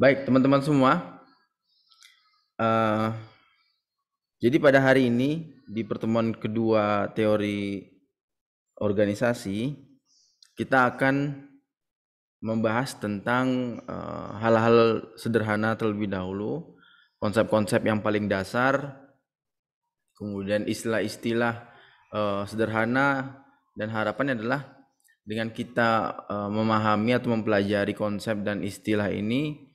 Baik, teman-teman semua. eh, jadi pada hari ini di pertemuan kedua teori organisasi, kita akan membahas tentang hal-hal sederhana terlebih dahulu, konsep-konsep yang paling dasar, kemudian istilah-istilah sederhana, dan harapannya adalah dengan kita memahami atau mempelajari konsep dan istilah ini,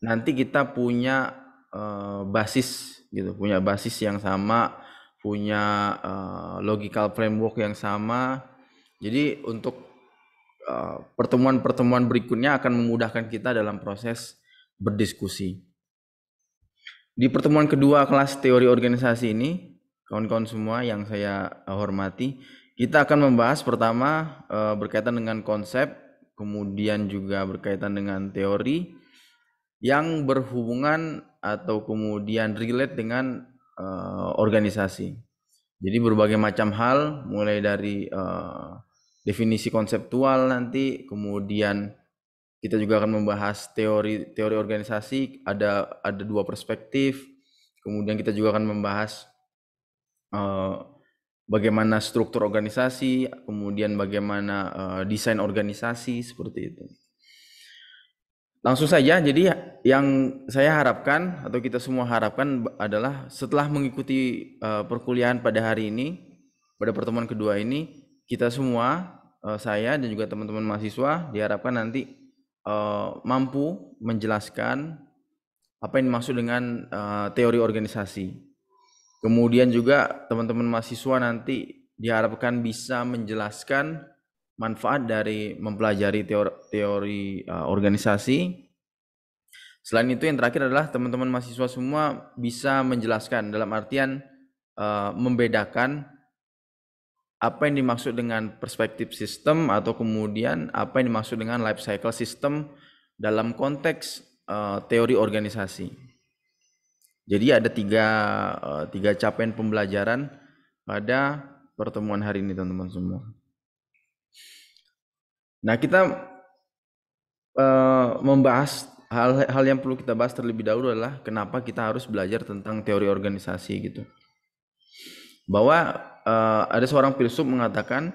nanti kita punya basis gitu, punya basis yang sama, punya logical framework yang sama. Jadi untuk pertemuan-pertemuan berikutnya akan memudahkan kita dalam proses berdiskusi. Di pertemuan kedua kelas teori organisasi ini, kawan-kawan semua yang saya hormati, kita akan membahas pertama berkaitan dengan konsep, kemudian juga berkaitan dengan teori yang berhubungan atau kemudian relate dengan organisasi. Jadi berbagai macam hal, mulai dari definisi konseptual nanti, kemudian kita juga akan membahas teori organisasi, ada dua perspektif, kemudian kita juga akan membahas bagaimana struktur organisasi, kemudian bagaimana desain organisasi, seperti itu. Langsung saja, jadi yang saya harapkan atau kita semua harapkan adalah setelah mengikuti perkuliahan pada hari ini, pada pertemuan kedua ini, kita semua, saya dan juga teman-teman mahasiswa diharapkan nanti mampu menjelaskan apa yang dimaksud dengan teori organisasi. Kemudian juga teman-teman mahasiswa nanti diharapkan bisa menjelaskan manfaat dari mempelajari teori organisasi. Selain itu yang terakhir adalah teman-teman mahasiswa semua bisa menjelaskan dalam artian membedakan apa yang dimaksud dengan perspektif sistem atau kemudian apa yang dimaksud dengan life cycle system dalam konteks teori organisasi. Jadi ada tiga capaian pembelajaran pada pertemuan hari ini, teman-teman semua. Nah, kita membahas hal yang perlu kita bahas terlebih dahulu adalah kenapa kita harus belajar tentang teori organisasi gitu. Bahwa ada seorang filsuf mengatakan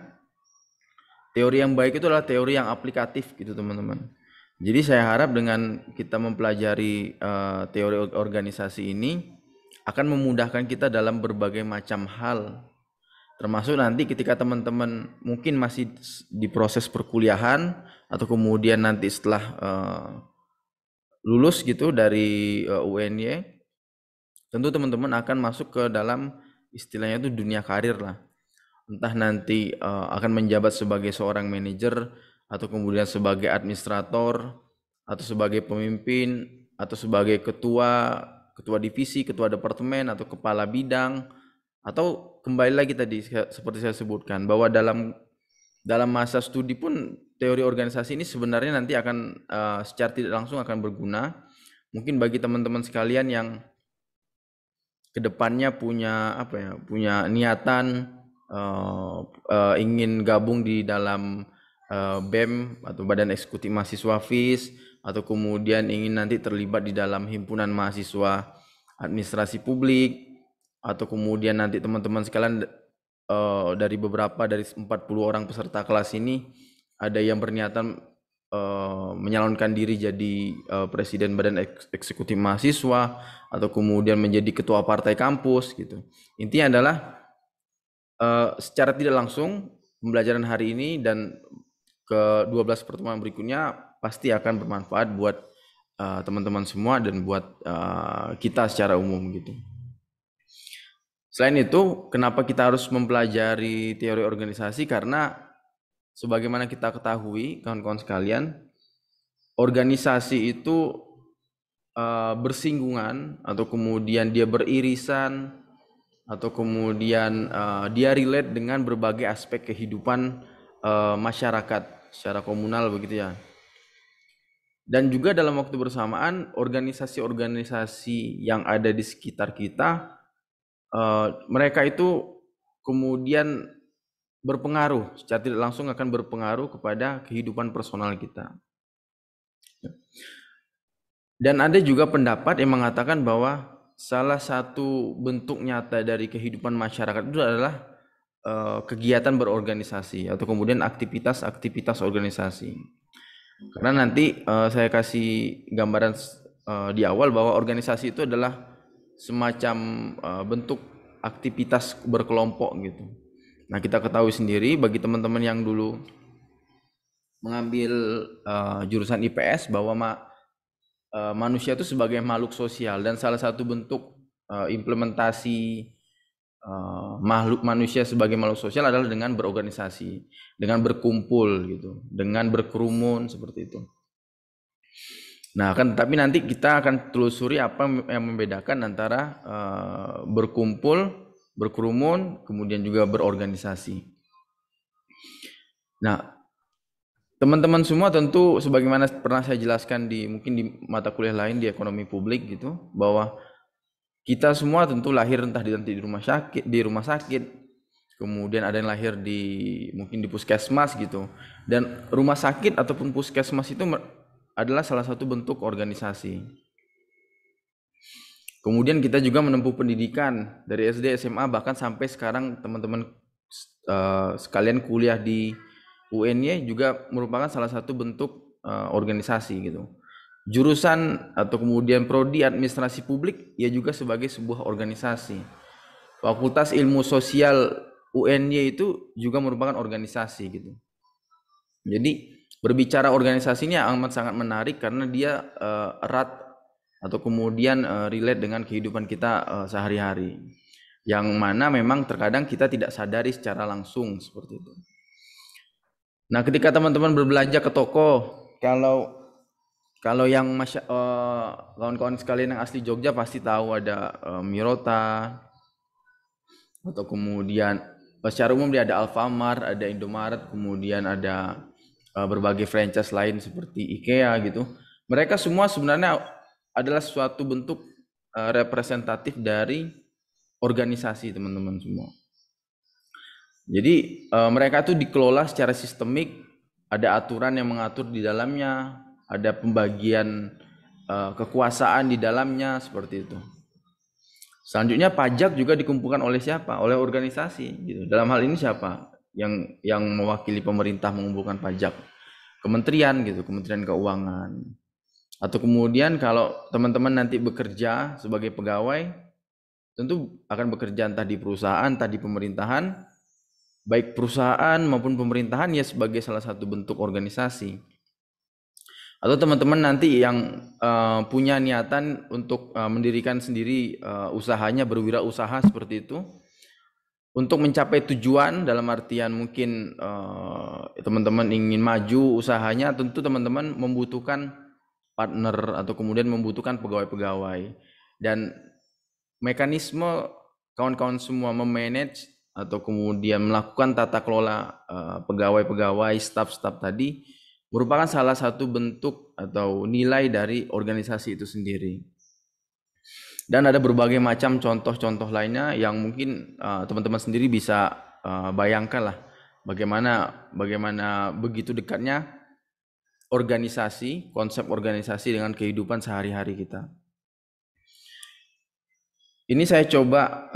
teori yang baik itu adalah teori yang aplikatif gitu, teman-teman. Jadi saya harap dengan kita mempelajari teori organisasi ini akan memudahkan kita dalam berbagai macam hal. Termasuk nanti ketika teman-teman mungkin masih di proses perkuliahan atau kemudian nanti setelah lulus gitu dari UNY, tentu teman-teman akan masuk ke dalam istilahnya itu dunia karir lah. Entah nanti akan menjabat sebagai seorang manajer atau kemudian sebagai administrator atau sebagai pemimpin atau sebagai ketua divisi, ketua departemen atau kepala bidang, atau kembali lagi tadi seperti saya sebutkan bahwa dalam masa studi pun teori organisasi ini sebenarnya nanti akan secara tidak langsung akan berguna. Mungkin bagi teman-teman sekalian yang kedepannya punya punya niatan ingin gabung di dalam BEM atau Badan Eksekutif Mahasiswa FIS, atau kemudian ingin nanti terlibat di dalam himpunan mahasiswa administrasi publik, atau kemudian nanti teman-teman sekalian dari 40 orang peserta kelas ini ada yang berniatan menyalonkan diri jadi presiden Badan Eksekutif Mahasiswa atau kemudian menjadi ketua partai kampus gitu. Intinya adalah secara tidak langsung pembelajaran hari ini dan ke 12 pertemuan berikutnya pasti akan bermanfaat buat teman-teman semua dan buat kita secara umum gitu. Selain itu, kenapa kita harus mempelajari teori organisasi? Karena sebagaimana kita ketahui, kawan-kawan sekalian, organisasi itu bersinggungan atau kemudian dia beririsan atau kemudian dia relate dengan berbagai aspek kehidupan masyarakat secara komunal begitu ya. Dan juga dalam waktu bersamaan organisasi-organisasi yang ada di sekitar kita, mereka itu kemudian berpengaruh, secara tidak langsung akan berpengaruh kepada kehidupan personal kita. Dan ada juga pendapat yang mengatakan bahwa salah satu bentuk nyata dari kehidupan masyarakat itu adalah kegiatan berorganisasi atau kemudian aktivitas-aktivitas organisasi. Karena nanti saya kasih gambaran di awal bahwa organisasi itu adalah semacam bentuk aktivitas berkelompok gitu. Nah, kita ketahui sendiri bagi teman-teman yang dulu mengambil jurusan IPS bahwa manusia itu sebagai makhluk sosial, dan salah satu bentuk implementasi makhluk manusia sebagai makhluk sosial adalah dengan berorganisasi, dengan berkumpul gitu, dengan berkerumun seperti itu. Nah, kan tapi nanti kita akan telusuri apa yang membedakan antara berkumpul, berkerumun, kemudian juga berorganisasi. Nah, teman-teman semua tentu sebagaimana pernah saya jelaskan di mungkin di mata kuliah lain di ekonomi publik gitu, bahwa kita semua tentu lahir entah di rumah sakit, kemudian ada yang lahir di mungkin di puskesmas gitu. Dan rumah sakit ataupun puskesmas itu adalah salah satu bentuk organisasi. Kemudian kita juga menempuh pendidikan dari SD, SMA, bahkan sampai sekarang teman-teman sekalian kuliah di UNY juga merupakan salah satu bentuk organisasi gitu. Jurusan atau kemudian prodi administrasi publik ya juga sebagai sebuah organisasi. Fakultas Ilmu Sosial UNY itu juga merupakan organisasi gitu. Jadi berbicara organisasi ini amat sangat menarik karena dia erat atau kemudian relate dengan kehidupan kita sehari-hari, yang mana memang terkadang kita tidak sadari secara langsung seperti itu. Nah, ketika teman-teman berbelanja ke toko, kalau yang kawan-kawan sekalian yang asli Jogja pasti tahu ada Mirota, atau kemudian secara umum dia ada Alfamart, ada Indomaret, kemudian ada berbagai franchise lain seperti IKEA gitu. Mereka semua sebenarnya adalah suatu bentuk representatif dari organisasi teman-teman semua. Jadi mereka tuh dikelola secara sistemik, ada aturan yang mengatur di dalamnya, ada pembagian kekuasaan di dalamnya seperti itu. Selanjutnya pajak juga dikumpulkan oleh siapa? Oleh organisasi gitu. Dalam hal ini siapa yang mewakili pemerintah mengumpulkan pajak? Kementerian gitu, Kementerian Keuangan. Atau kemudian kalau teman-teman nanti bekerja sebagai pegawai, tentu akan bekerja entah di perusahaan, entah di pemerintahan, baik perusahaan maupun pemerintahan ya sebagai salah satu bentuk organisasi. Atau teman-teman nanti yang punya niatan untuk mendirikan sendiri usahanya, berwirausaha seperti itu, untuk mencapai tujuan dalam artian mungkin teman-teman ingin maju usahanya, tentu teman-teman membutuhkan partner atau kemudian membutuhkan pegawai-pegawai. Dan mekanisme kawan-kawan semua memanage atau kemudian melakukan tata kelola pegawai-pegawai, staf-staf tadi merupakan salah satu bentuk atau nilai dari organisasi itu sendiri. Dan ada berbagai macam contoh-contoh lainnya yang mungkin teman-teman sendiri bisa bayangkan lah bagaimana begitu dekatnya organisasi, konsep organisasi dengan kehidupan sehari-hari kita. Ini saya coba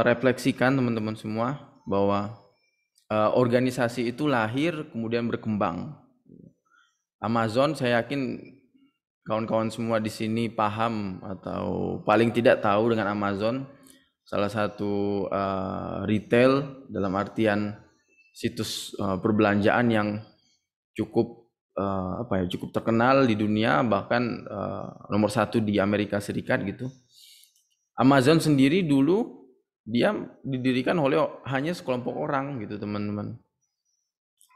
refleksikan teman-teman semua bahwa organisasi itu lahir kemudian berkembang. Amazon, saya yakin kawan-kawan semua di sini paham atau paling tidak tahu dengan Amazon, salah satu retail dalam artian situs perbelanjaan yang cukup cukup terkenal di dunia, bahkan nomor 1 di Amerika Serikat gitu. Amazon sendiri dulu dia didirikan oleh hanya sekelompok orang gitu teman-teman.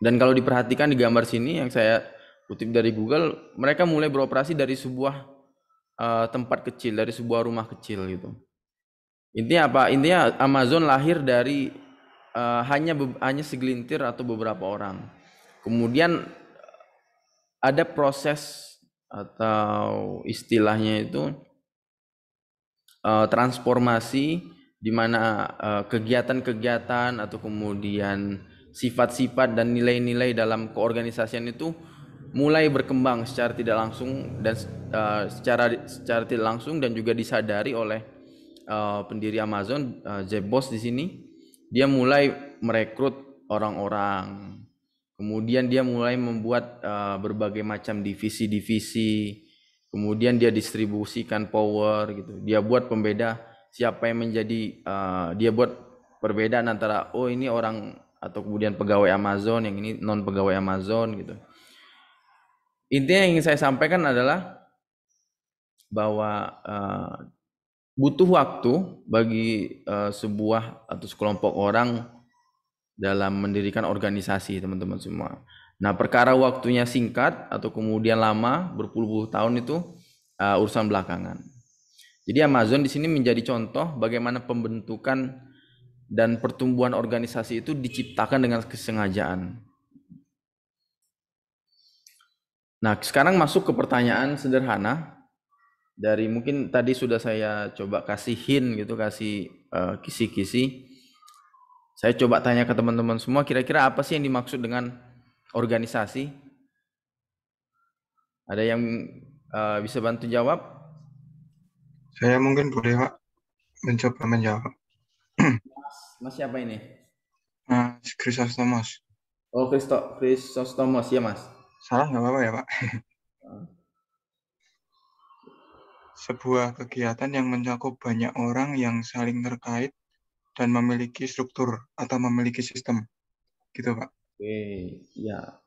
Dan kalau diperhatikan di gambar sini yang saya kutip dari Google, mereka mulai beroperasi dari sebuah tempat kecil, dari sebuah rumah kecil gitu. Intinya apa? Intinya Amazon lahir dari hanya segelintir atau beberapa orang. Kemudian ada proses atau istilahnya itu transformasi, di mana kegiatan-kegiatan atau kemudian sifat-sifat dan nilai-nilai dalam keorganisasian itu mulai berkembang secara tidak langsung dan secara tidak langsung dan juga disadari oleh pendiri Amazon, Jeff Bezos di sini. Dia mulai merekrut orang-orang. Kemudian dia mulai membuat berbagai macam divisi-divisi. Kemudian dia distribusikan power gitu. Dia buat pembeda siapa yang menjadi dia buat perbedaan antara oh ini orang atau kemudian pegawai Amazon, yang ini non pegawai Amazon gitu. Intinya yang ingin saya sampaikan adalah bahwa butuh waktu bagi sebuah atau sekelompok orang dalam mendirikan organisasi, teman-teman semua. Nah, perkara waktunya singkat atau kemudian lama berpuluh-puluh tahun itu urusan belakangan. Jadi Amazon di sini menjadi contoh bagaimana pembentukan dan pertumbuhan organisasi itu diciptakan dengan kesengajaan. Nah, sekarang masuk ke pertanyaan sederhana dari mungkin tadi sudah saya coba kasih hint gitu, kasih kisi-kisi. Saya coba tanya ke teman-teman semua, kira-kira apa sih yang dimaksud dengan organisasi? Ada yang bisa bantu jawab? Saya mungkin boleh Pak mencoba menjawab. Mas siapa ini? Mas Chrysostomos. Oh, Chrysostomos ya, Mas. Salah nggak apa-apa ya Pak? Sebuah kegiatan yang mencakup banyak orang yang saling terkait dan memiliki struktur atau memiliki sistem. Gitu Pak. Oke, ya.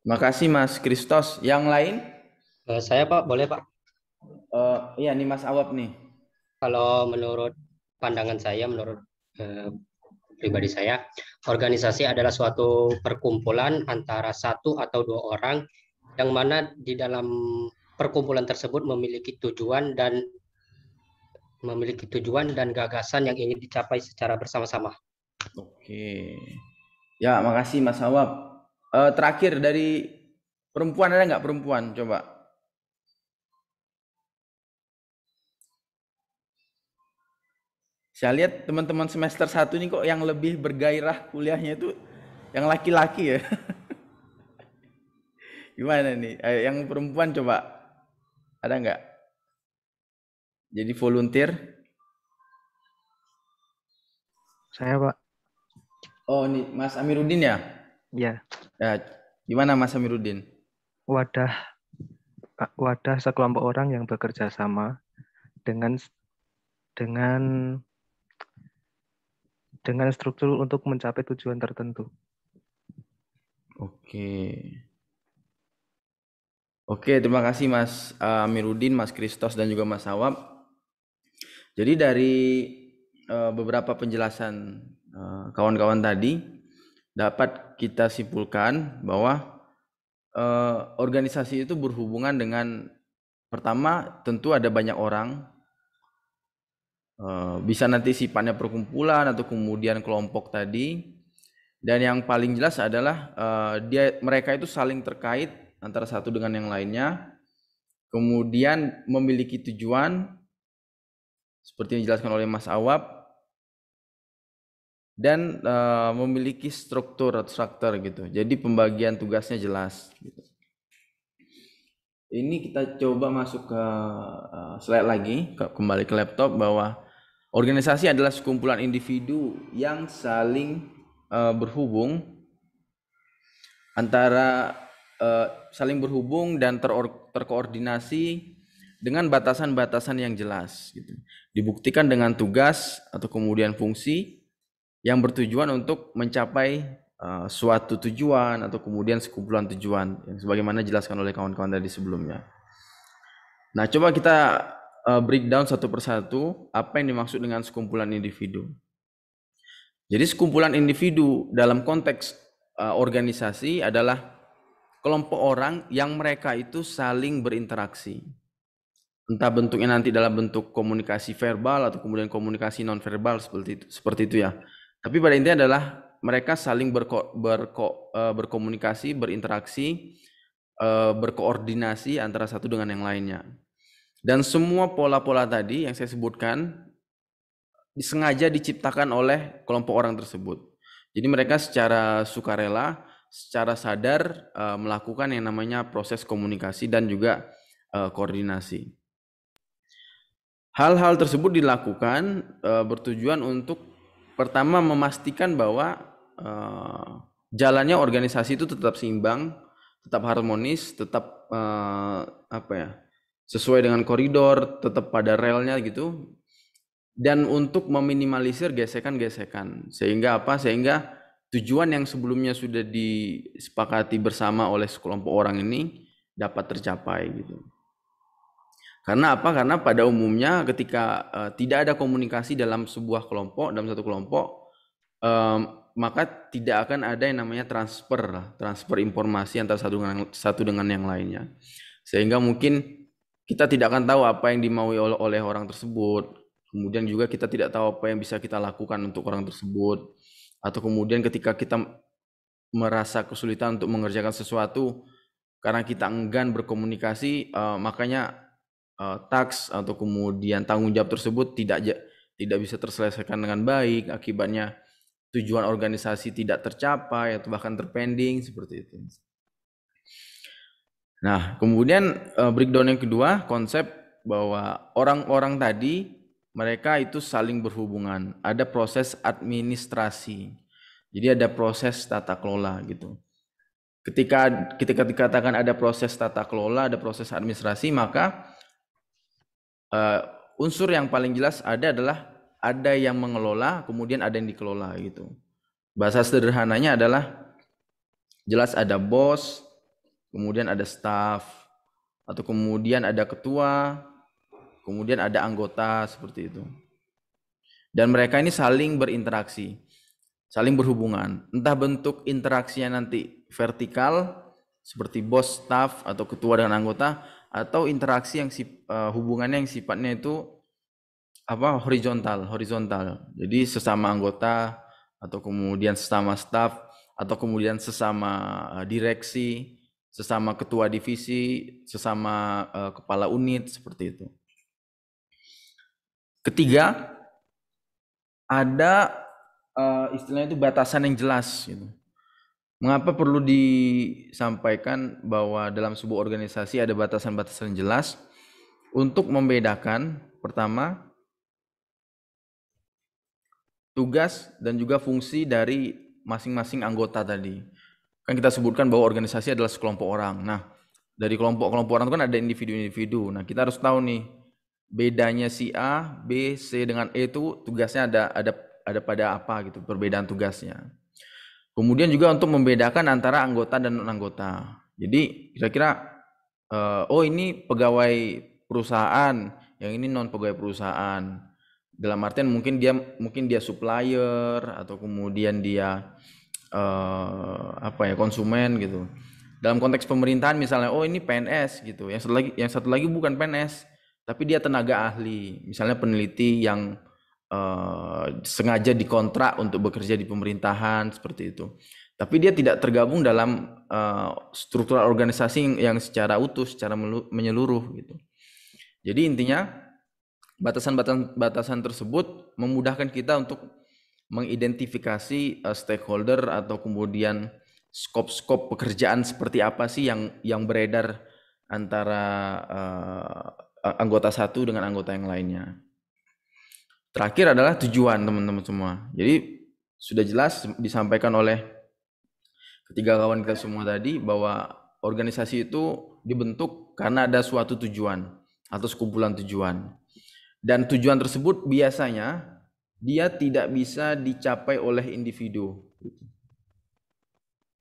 Makasih Mas Kristos. Yang lain? Saya Pak, boleh Pak. Iya nih Mas Awab nih. Kalau menurut pandangan saya, menurut pribadi saya, organisasi adalah suatu perkumpulan antara satu atau dua orang yang mana di dalam perkumpulan tersebut memiliki tujuan dan gagasan yang ingin dicapai secara bersama-sama. Oke. Ya, makasih Mas Awab. Terakhir dari perempuan, ada nggak perempuan? Coba. Saya lihat teman-teman semester 1 ini kok yang lebih bergairah kuliahnya itu yang laki-laki ya. Gimana nih? Yang perempuan coba. Ada nggak? Jadi volunteer? Saya Pak. Oh, ini Mas Amiruddin ya? Ya, Ya, gimana Mas Amiruddin? wadah sekelompok orang yang bekerja sama dengan struktur untuk mencapai tujuan tertentu. Oke, terima kasih Mas Amiruddin, Mas Kristos dan juga Mas Awab. Jadi dari beberapa penjelasan kawan-kawan tadi dapat kita simpulkan bahwa organisasi itu berhubungan dengan, pertama tentu ada banyak orang, bisa nanti sifatnya perkumpulan atau kemudian kelompok tadi, dan yang paling jelas adalah mereka itu saling terkait antara satu dengan yang lainnya, kemudian memiliki tujuan seperti yang dijelaskan oleh Mas Awab, dan memiliki struktur gitu. Jadi pembagian tugasnya jelas gitu. Ini kita coba masuk ke slide lagi, kembali ke laptop, bahwa organisasi adalah sekumpulan individu yang saling berhubung dan terkoordinasi dengan batasan-batasan yang jelas gitu. Dibuktikan dengan tugas atau kemudian fungsi yang bertujuan untuk mencapai suatu tujuan atau kemudian sekumpulan tujuan yang sebagaimana dijelaskan oleh kawan-kawan tadi sebelumnya. Nah, coba kita breakdown satu persatu apa yang dimaksud dengan sekumpulan individu. Jadi sekumpulan individu dalam konteks organisasi adalah kelompok orang yang mereka itu saling berinteraksi. Entah bentuknya nanti dalam bentuk komunikasi verbal atau kemudian komunikasi non verbal seperti itu ya. Tapi pada intinya adalah mereka saling berkomunikasi, berinteraksi, berkoordinasi antara satu dengan yang lainnya. Dan semua pola-pola tadi yang saya sebutkan disengaja diciptakan oleh kelompok orang tersebut. Jadi mereka secara sukarela, secara sadar melakukan yang namanya proses komunikasi dan juga koordinasi. Hal-hal tersebut dilakukan bertujuan untuk pertama memastikan bahwa jalannya organisasi itu tetap seimbang, tetap harmonis, tetap sesuai dengan koridor, tetap pada relnya gitu. Dan untuk meminimalisir gesekan-gesekan, sehingga Sehingga tujuan yang sebelumnya sudah disepakati bersama oleh sekelompok orang ini dapat tercapai gitu. Karena Karena pada umumnya ketika tidak ada komunikasi dalam sebuah kelompok, dalam satu kelompok, maka tidak akan ada yang namanya transfer informasi antara satu dengan yang lainnya. Sehingga mungkin kita tidak akan tahu apa yang dimaui oleh orang tersebut. Kemudian juga kita tidak tahu apa yang bisa kita lakukan untuk orang tersebut. Atau kemudian ketika kita merasa kesulitan untuk mengerjakan sesuatu karena kita enggan berkomunikasi, makanya task atau kemudian tanggung jawab tersebut tidak bisa terselesaikan dengan baik. Akibatnya tujuan organisasi tidak tercapai atau bahkan terpending seperti itu. Nah, kemudian breakdown yang kedua, konsep bahwa orang-orang tadi mereka itu saling berhubungan, ada proses administrasi. Jadi ada proses tata kelola gitu. Ketika dikatakan ada proses tata kelola, ada proses administrasi, maka unsur yang paling jelas adalah ada yang mengelola, kemudian ada yang dikelola gitu. Bahasa sederhananya adalah jelas ada bos, kemudian ada staff, atau kemudian ada ketua, kemudian ada anggota seperti itu. Dan mereka ini saling berinteraksi, saling berhubungan. Entah bentuk interaksinya nanti vertikal seperti bos, staff, atau ketua dengan anggota, atau interaksi yang hubungannya yang sifatnya itu horizontal. Jadi sesama anggota, atau kemudian sesama staff, atau kemudian sesama direksi, sesama ketua divisi, sesama kepala unit seperti itu. Ketiga, ada istilahnya itu batasan yang jelas gitu. Mengapa perlu disampaikan bahwa dalam sebuah organisasi ada batasan-batasan jelas untuk membedakan pertama tugas dan juga fungsi dari masing-masing anggota tadi. Kan kita sebutkan bahwa organisasi adalah sekelompok orang. Nah, dari kelompok-kelompok orang itu kan ada individu-individu. Nah, kita harus tahu nih bedanya si A, B, C dengan E itu tugasnya ada pada apa gitu, perbedaan tugasnya. Kemudian juga untuk membedakan antara anggota dan non-anggota. Jadi kira-kira ini pegawai perusahaan, yang ini non pegawai perusahaan. Dalam artian mungkin dia supplier, atau kemudian dia konsumen gitu. Dalam konteks pemerintahan misalnya ini PNS gitu. Yang satu lagi bukan PNS, tapi dia tenaga ahli, misalnya peneliti yang sengaja dikontrak untuk bekerja di pemerintahan seperti itu. Tapi dia tidak tergabung dalam struktur organisasi yang secara utuh, secara menyeluruh gitu. Jadi intinya batasan tersebut memudahkan kita untuk mengidentifikasi stakeholder atau kemudian skop pekerjaan seperti apa sih yang beredar antara anggota satu dengan anggota yang lainnya. Terakhir adalah tujuan teman-teman semua. Jadi sudah jelas disampaikan oleh ketiga kawan kita semua tadi bahwa organisasi itu dibentuk karena ada suatu tujuan atau sekumpulan tujuan. Dan tujuan tersebut biasanya dia tidak bisa dicapai oleh individu.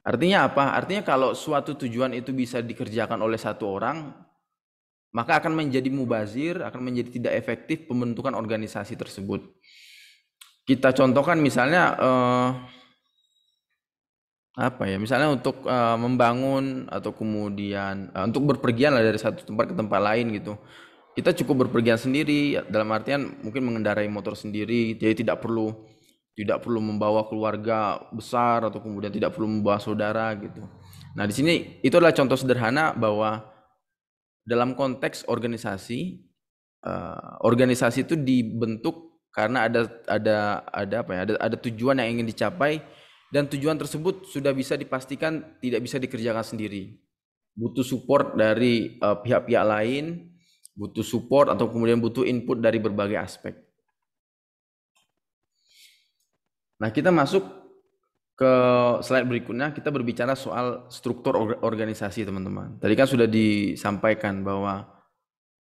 Artinya apa? Artinya kalau suatu tujuan itu bisa dikerjakan oleh satu orang, maka akan menjadi mubazir, akan menjadi tidak efektif pembentukan organisasi tersebut. Kita contohkan misalnya misalnya untuk membangun atau kemudian untuk berpergian lah dari satu tempat ke tempat lain gitu. Kita cukup berpergian sendiri, dalam artian mungkin mengendarai motor sendiri, jadi tidak perlu membawa keluarga besar atau kemudian tidak perlu membawa saudara gitu. Nah, di sini itu adalah contoh sederhana bahwa dalam konteks organisasi itu dibentuk karena ada tujuan yang ingin dicapai dan tujuan tersebut sudah bisa dipastikan tidak bisa dikerjakan sendiri. Butuh support dari pihak-pihak lain, butuh support atau kemudian butuh input dari berbagai aspek. Nah, kita masuk ke slide berikutnya, kita berbicara soal struktur organisasi, teman-teman. Tadi kan sudah disampaikan bahwa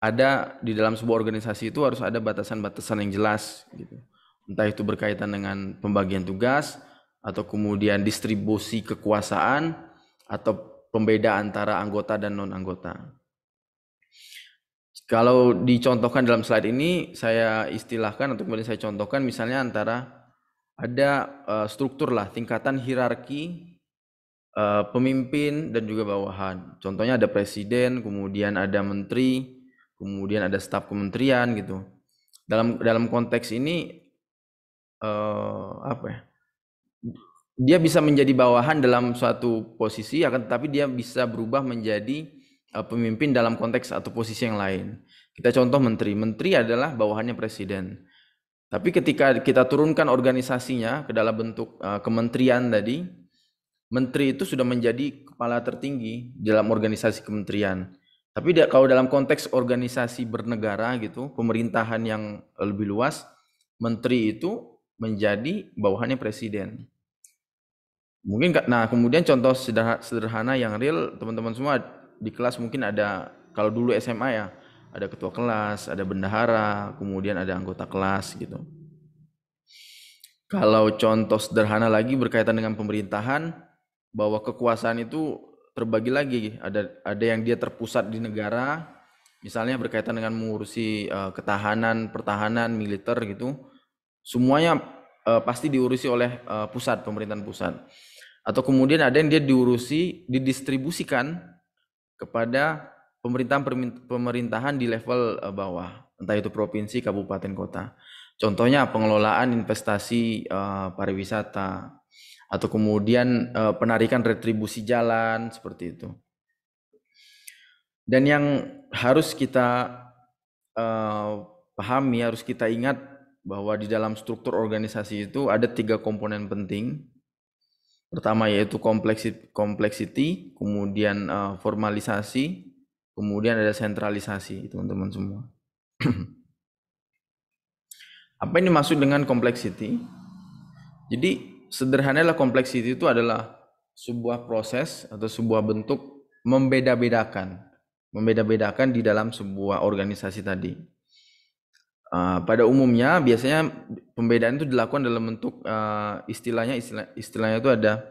ada di dalam sebuah organisasi itu harus ada batasan-batasan yang jelas gitu. Entah itu berkaitan dengan pembagian tugas atau kemudian distribusi kekuasaan atau pembeda antara anggota dan non-anggota. Kalau dicontohkan dalam slide ini, saya istilahkan atau kemudian saya contohkan misalnya antara ada struktur lah, tingkatan hierarki pemimpin dan juga bawahan. Contohnya ada presiden, kemudian ada menteri, kemudian ada staf kementerian gitu. Dalam konteks ini apa ya? Dia bisa menjadi bawahan dalam suatu posisi, akan tetapi dia bisa berubah menjadi pemimpin dalam konteks atau posisi yang lain. Kita contoh menteri. Menteri adalah bawahannya presiden. Tapi ketika kita turunkan organisasinya ke dalam bentuk kementerian tadi, menteri itu sudah menjadi kepala tertinggi dalam organisasi kementerian. Tapi kalau dalam konteks organisasi bernegara gitu, pemerintahan yang lebih luas, menteri itu menjadi bawahannya presiden. Mungkin, nah kemudian contoh sederhana yang real, teman-teman semua di kelas mungkin ada, kalau dulu SMA ya, ada ketua kelas, ada bendahara, kemudian ada anggota kelas gitu. Kalau contoh sederhana lagi berkaitan dengan pemerintahan, bahwa kekuasaan itu terbagi lagi, ada yang dia terpusat di negara, misalnya berkaitan dengan mengurusi ketahanan, pertahanan, militer gitu, semuanya pasti diurusi oleh pusat, pemerintahan pusat. Atau kemudian ada yang dia didistribusikan kepada pemerintahan di level bawah, entah itu provinsi, kabupaten, kota. Contohnya pengelolaan investasi pariwisata, atau kemudian penarikan retribusi jalan, seperti itu. Dan yang harus kita pahami, harus kita ingat bahwa di dalam struktur organisasi itu ada 3 komponen penting. Pertama yaitu complexity, kemudian formalisasi, kemudian ada sentralisasi, teman-teman semua. Apa yang dimaksud dengan complexity? Jadi sederhananya complexity itu adalah sebuah proses atau sebuah bentuk membeda-bedakan di dalam sebuah organisasi tadi. Pada umumnya biasanya pembedaan itu dilakukan dalam bentuk istilahnya itu ada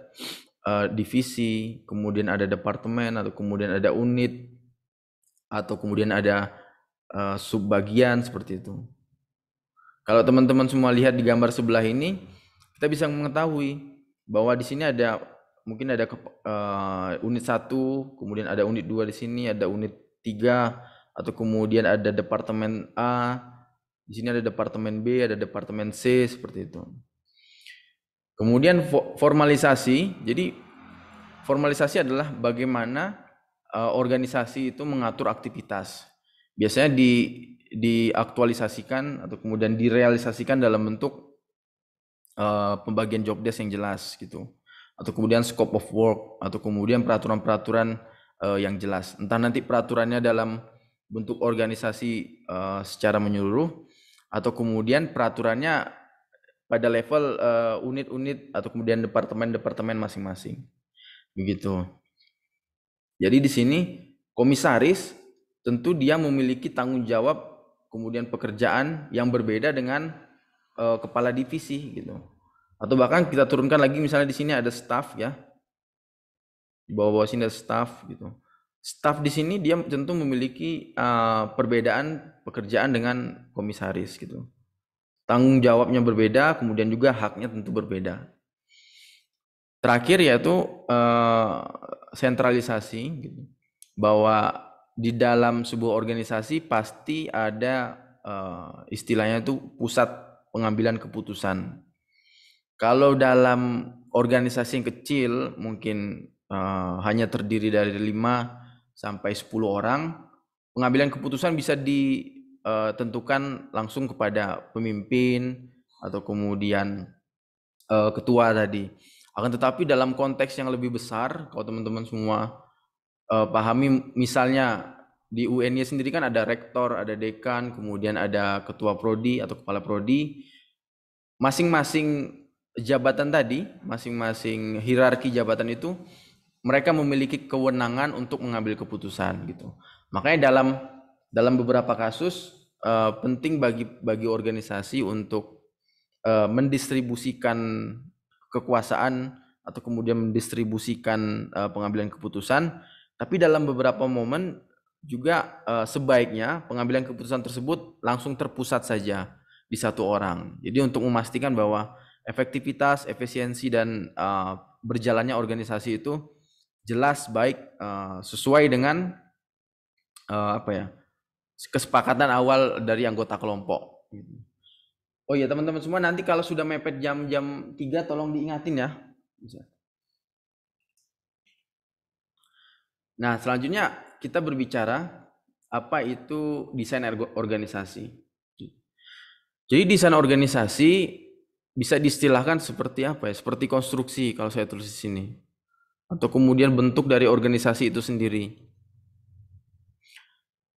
divisi, kemudian ada departemen, atau kemudian ada unit, atau kemudian ada subbagian, seperti itu. Kalau teman-teman semua lihat di gambar sebelah ini, kita bisa mengetahui bahwa di sini ada mungkin ada unit 1, kemudian ada unit 2 di sini, ada unit 3, atau kemudian ada departemen A, di sini ada departemen B, ada departemen C, seperti itu. Kemudian formalisasi. Jadi formalisasi adalah bagaimana organisasi itu mengatur aktivitas. Biasanya diaktualisasikan atau kemudian direalisasikan dalam bentuk pembagian job desk yang jelas gitu, atau kemudian scope of work, atau kemudian peraturan-peraturan yang jelas. Entah nanti peraturannya dalam bentuk organisasi secara menyeluruh, atau kemudian peraturannya pada level unit-unit atau kemudian departemen-departemen masing-masing. Begitu. Jadi di sini komisaris tentu dia memiliki tanggung jawab kemudian pekerjaan yang berbeda dengan kepala divisi gitu. Atau bahkan kita turunkan lagi, misalnya di sini ada staff ya. Di bawah sini ada staff gitu. Staff di sini dia tentu memiliki perbedaan pekerjaan dengan komisaris gitu. Tanggung jawabnya berbeda, kemudian juga haknya tentu berbeda. Terakhir yaitu sentralisasi gitu. Bahwa di dalam sebuah organisasi pasti ada istilahnya itu pusat pengambilan keputusan. Kalau dalam organisasi yang kecil mungkin hanya terdiri dari 5 sampai 10 orang, pengambilan keputusan bisa ditentukan langsung kepada pemimpin atau kemudian ketua tadi. Akan tetapi dalam konteks yang lebih besar, kalau teman-teman semua pahami, misalnya di UN-nya sendiri kan ada rektor, ada dekan, kemudian ada ketua prodi atau kepala prodi. Masing-masing jabatan tadi, masing-masing hierarki jabatan itu, mereka memiliki kewenangan untuk mengambil keputusan gitu. Makanya dalam beberapa kasus penting bagi organisasi untuk mendistribusikan kekuasaan atau kemudian mendistribusikan pengambilan keputusan, tapi dalam beberapa momen juga sebaiknya pengambilan keputusan tersebut langsung terpusat saja di satu orang. Jadi untuk memastikan bahwa efektivitas, efisiensi dan berjalannya organisasi itu jelas baik sesuai dengan kesepakatan awal dari anggota kelompok. Oh iya teman-teman semua, nanti kalau sudah mepet jam 3 tolong diingatin ya. Nah, selanjutnya kita berbicara apa itu desain organisasi. Jadi desain organisasi bisa diistilahkan seperti apa ya? Seperti konstruksi kalau saya tulis di sini. Atau kemudian bentuk dari organisasi itu sendiri.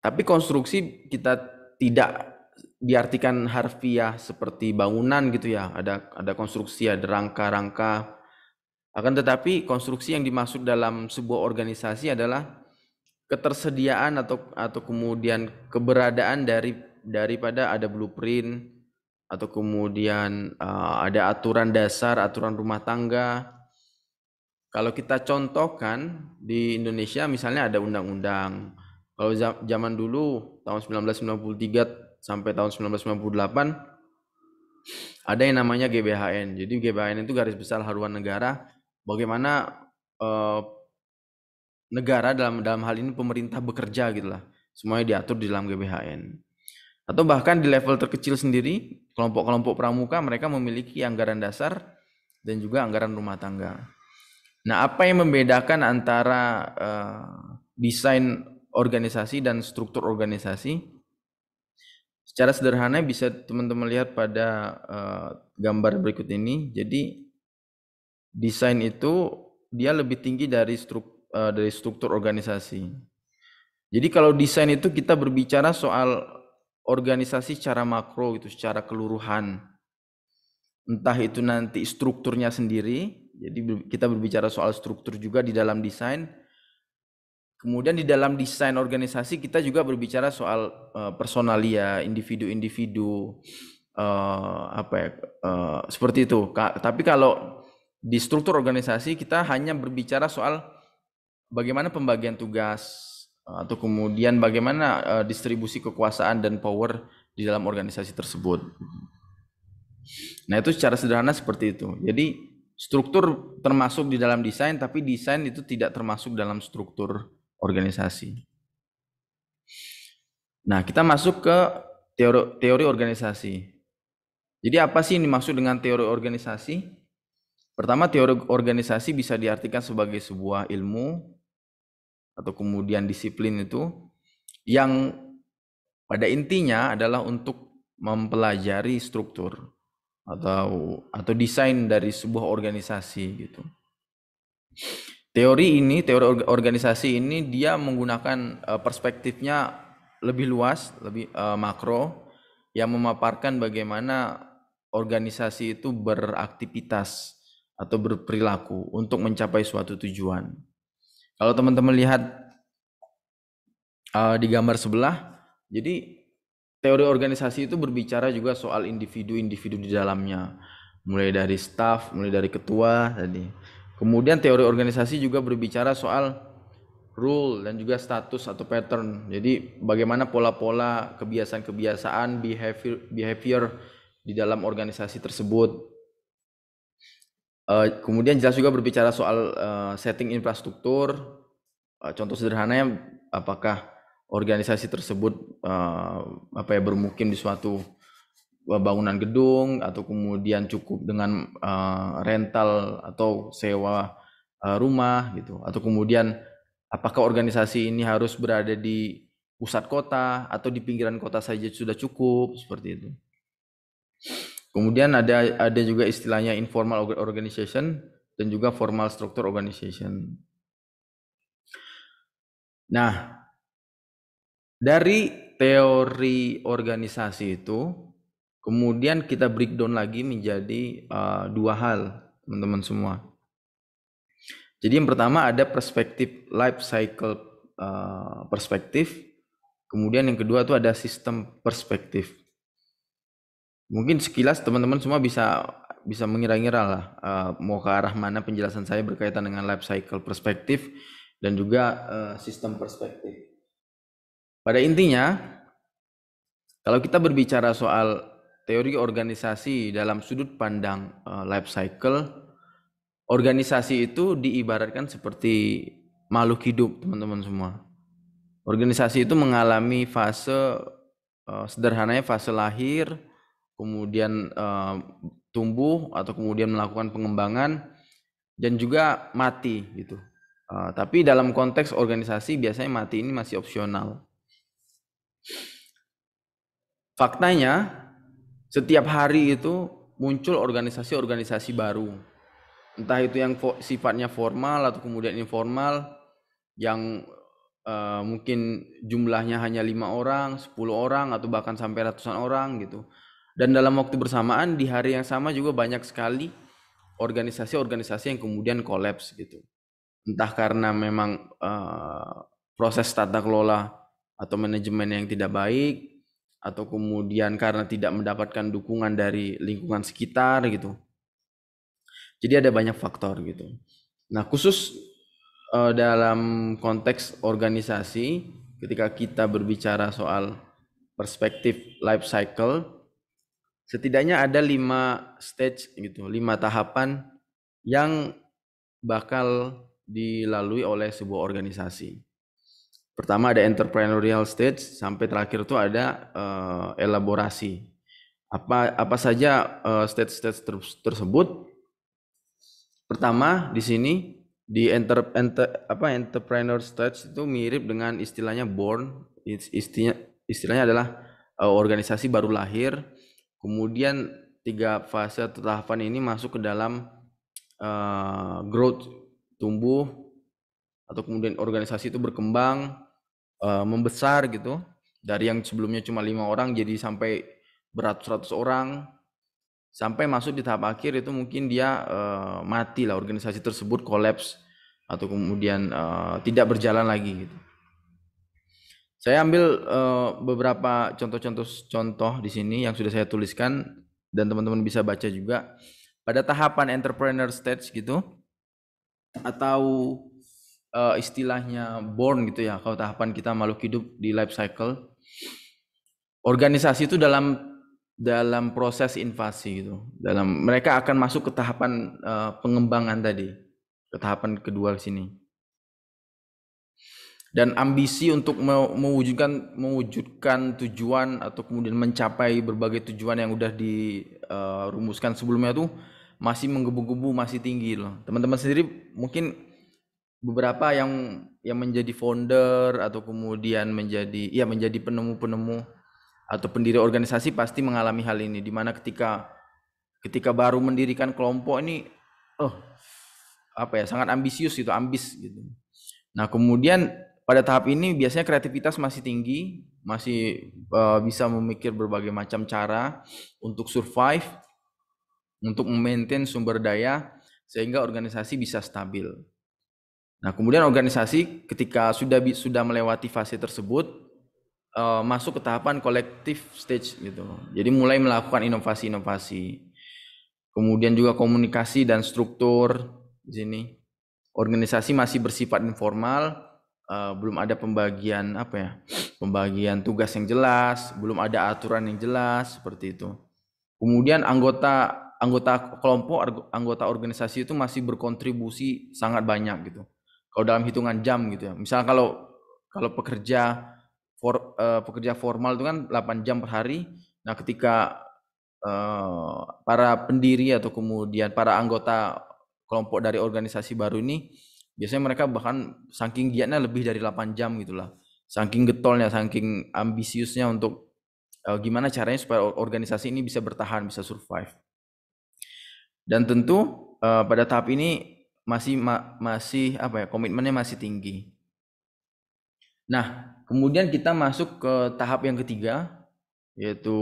Tapi konstruksi kita tidak diartikan harfiah seperti bangunan gitu ya. Ada konstruksi, ada rangka-rangka. Akan tetapi konstruksi yang dimaksud dalam sebuah organisasi adalah ketersediaan atau kemudian keberadaan daripada ada blueprint atau kemudian ada aturan dasar, aturan rumah tangga. Kalau kita contohkan di Indonesia misalnya ada undang-undang. Kalau zaman dulu tahun 1993 sampai tahun 1998 ada yang namanya GBHN. Jadi GBHN itu garis besar haluan negara, bagaimana negara dalam hal ini pemerintah bekerja gitulah. Semuanya diatur di dalam GBHN. Atau bahkan di level terkecil sendiri, kelompok-kelompok pramuka mereka memiliki anggaran dasar dan juga anggaran rumah tangga. Nah, apa yang membedakan antara desain organisasi dan struktur organisasi? Secara sederhana bisa teman-teman lihat pada gambar berikut ini. Jadi desain itu dia lebih tinggi dari struktur organisasi. Jadi kalau desain itu kita berbicara soal organisasi secara makro gitu, secara keseluruhan. Entah itu nanti strukturnya sendiri, jadi kita berbicara soal struktur juga di dalam desain. Kemudian di dalam desain organisasi kita juga berbicara soal personalia, individu-individu, seperti itu. Tapi kalau di struktur organisasi kita hanya berbicara soal bagaimana pembagian tugas atau kemudian bagaimana distribusi kekuasaan dan power di dalam organisasi tersebut. Nah, itu secara sederhana seperti itu. Jadi struktur termasuk di dalam desain, tapi desain itu tidak termasuk dalam struktur organisasi. Nah, kita masuk ke teori organisasi. Jadi apa sih yang dimaksud dengan teori organisasi? Pertama, teori organisasi bisa diartikan sebagai sebuah ilmu atau kemudian disiplin itu yang pada intinya adalah untuk mempelajari struktur atau desain dari sebuah organisasi gitu. Teori organisasi ini dia menggunakan perspektifnya lebih luas, lebih makro, yang memaparkan bagaimana organisasi itu beraktivitas atau berperilaku untuk mencapai suatu tujuan. Kalau teman-teman lihat di gambar sebelah, jadi teori organisasi itu berbicara juga soal individu-individu di dalamnya, mulai dari staff, mulai dari ketua tadi. Kemudian teori organisasi juga berbicara soal rule dan juga status atau pattern. Jadi bagaimana pola-pola, kebiasaan-kebiasaan, behavior di dalam organisasi tersebut. Kemudian jelas juga berbicara soal setting infrastruktur. Contoh sederhananya, apakah organisasi tersebut bermukim di suatu bangunan gedung atau kemudian cukup dengan rental atau sewa rumah gitu, atau kemudian apakah organisasi ini harus berada di pusat kota atau di pinggiran kota saja sudah cukup, seperti itu. Kemudian ada juga istilahnya informal organization. dan juga formal structure organization. Nah, dari teori organisasi itu, kemudian kita breakdown lagi menjadi dua hal, teman-teman semua. Jadi yang pertama ada perspektif life cycle perspektif, kemudian yang kedua itu ada sistem perspektif. Mungkin sekilas teman-teman semua bisa mengira-ngira lah mau ke arah mana penjelasan saya berkaitan dengan life cycle perspektif dan juga sistem perspektif. Pada intinya, kalau kita berbicara soal teori organisasi dalam sudut pandang life cycle, organisasi itu diibaratkan seperti makhluk hidup, teman-teman semua. Organisasi itu mengalami fase sederhananya fase lahir, kemudian tumbuh atau kemudian melakukan pengembangan dan juga mati gitu. Tapi dalam konteks organisasi biasanya mati ini masih opsional. Faktanya setiap hari itu muncul organisasi-organisasi baru. Entah itu yang sifatnya formal atau kemudian informal yang mungkin jumlahnya hanya 5 orang, 10 orang atau bahkan sampai ratusan orang gitu. Dan dalam waktu bersamaan di hari yang sama juga banyak sekali organisasi-organisasi yang kemudian kolaps gitu. Entah karena memang proses tata kelola atau manajemen yang tidak baik, atau kemudian karena tidak mendapatkan dukungan dari lingkungan sekitar gitu. Jadi ada banyak faktor gitu. Nah, khusus dalam konteks organisasi, ketika kita berbicara soal perspektif life cycle, setidaknya ada 5 stage gitu, 5 tahapan yang bakal dilalui oleh sebuah organisasi. Pertama ada entrepreneurial stage, sampai terakhir itu ada elaborasi. Apa saja stage-stage tersebut? Pertama di sini di entrepreneur stage itu mirip dengan istilahnya born. Istilahnya adalah organisasi baru lahir. Kemudian 3 fase atau tahapan ini masuk ke dalam growth, tumbuh, atau kemudian organisasi itu berkembang, membesar gitu, dari yang sebelumnya cuma 5 orang jadi sampai beratus-ratus orang, sampai masuk di tahap akhir itu mungkin dia mati lah, organisasi tersebut kolaps atau kemudian tidak berjalan lagi gitu. Saya ambil beberapa contoh di sini yang sudah saya tuliskan dan teman-teman bisa baca juga. Pada tahapan entrepreneur stage gitu, atau istilahnya born gitu ya, kalau tahapan kita makhluk hidup di life cycle, organisasi itu dalam proses invasi gitu. Mereka akan masuk ke tahapan pengembangan tadi, ke tahapan kedua sini. Dan ambisi untuk mewujudkan tujuan atau kemudian mencapai berbagai tujuan yang udah dirumuskan sebelumnya tuh masih menggebu-gebu, masih tinggi loh. Teman-teman sendiri mungkin beberapa yang menjadi founder atau kemudian menjadi penemu-penemu atau pendiri organisasi pasti mengalami hal ini, di mana ketika baru mendirikan kelompok ini sangat ambisius gitu, ambis gitu. Nah, kemudian pada tahap ini biasanya kreativitas masih tinggi, masih bisa memikir berbagai macam cara untuk survive, untuk memaintain sumber daya sehingga organisasi bisa stabil. Nah, kemudian organisasi ketika sudah melewati fase tersebut masuk ke tahapan collective stage gitu. Jadi mulai melakukan inovasi-inovasi. Kemudian juga komunikasi dan struktur di sini. Organisasi masih bersifat informal, belum ada pembagian tugas yang jelas, belum ada aturan yang jelas seperti itu. Kemudian anggota kelompok, anggota organisasi itu masih berkontribusi sangat banyak gitu. Kalau dalam hitungan jam gitu ya. Misal kalau pekerja formal itu kan 8 jam per hari. Nah, ketika para pendiri atau kemudian para anggota kelompok dari organisasi baru ini, biasanya mereka bahkan saking giatnya lebih dari 8 jam gitulah. Saking getolnya, saking ambisiusnya untuk gimana caranya supaya organisasi ini bisa bertahan, bisa survive. Dan tentu pada tahap ini masih apa ya, komitmennya masih tinggi. Nah, kemudian kita masuk ke tahap yang ketiga, yaitu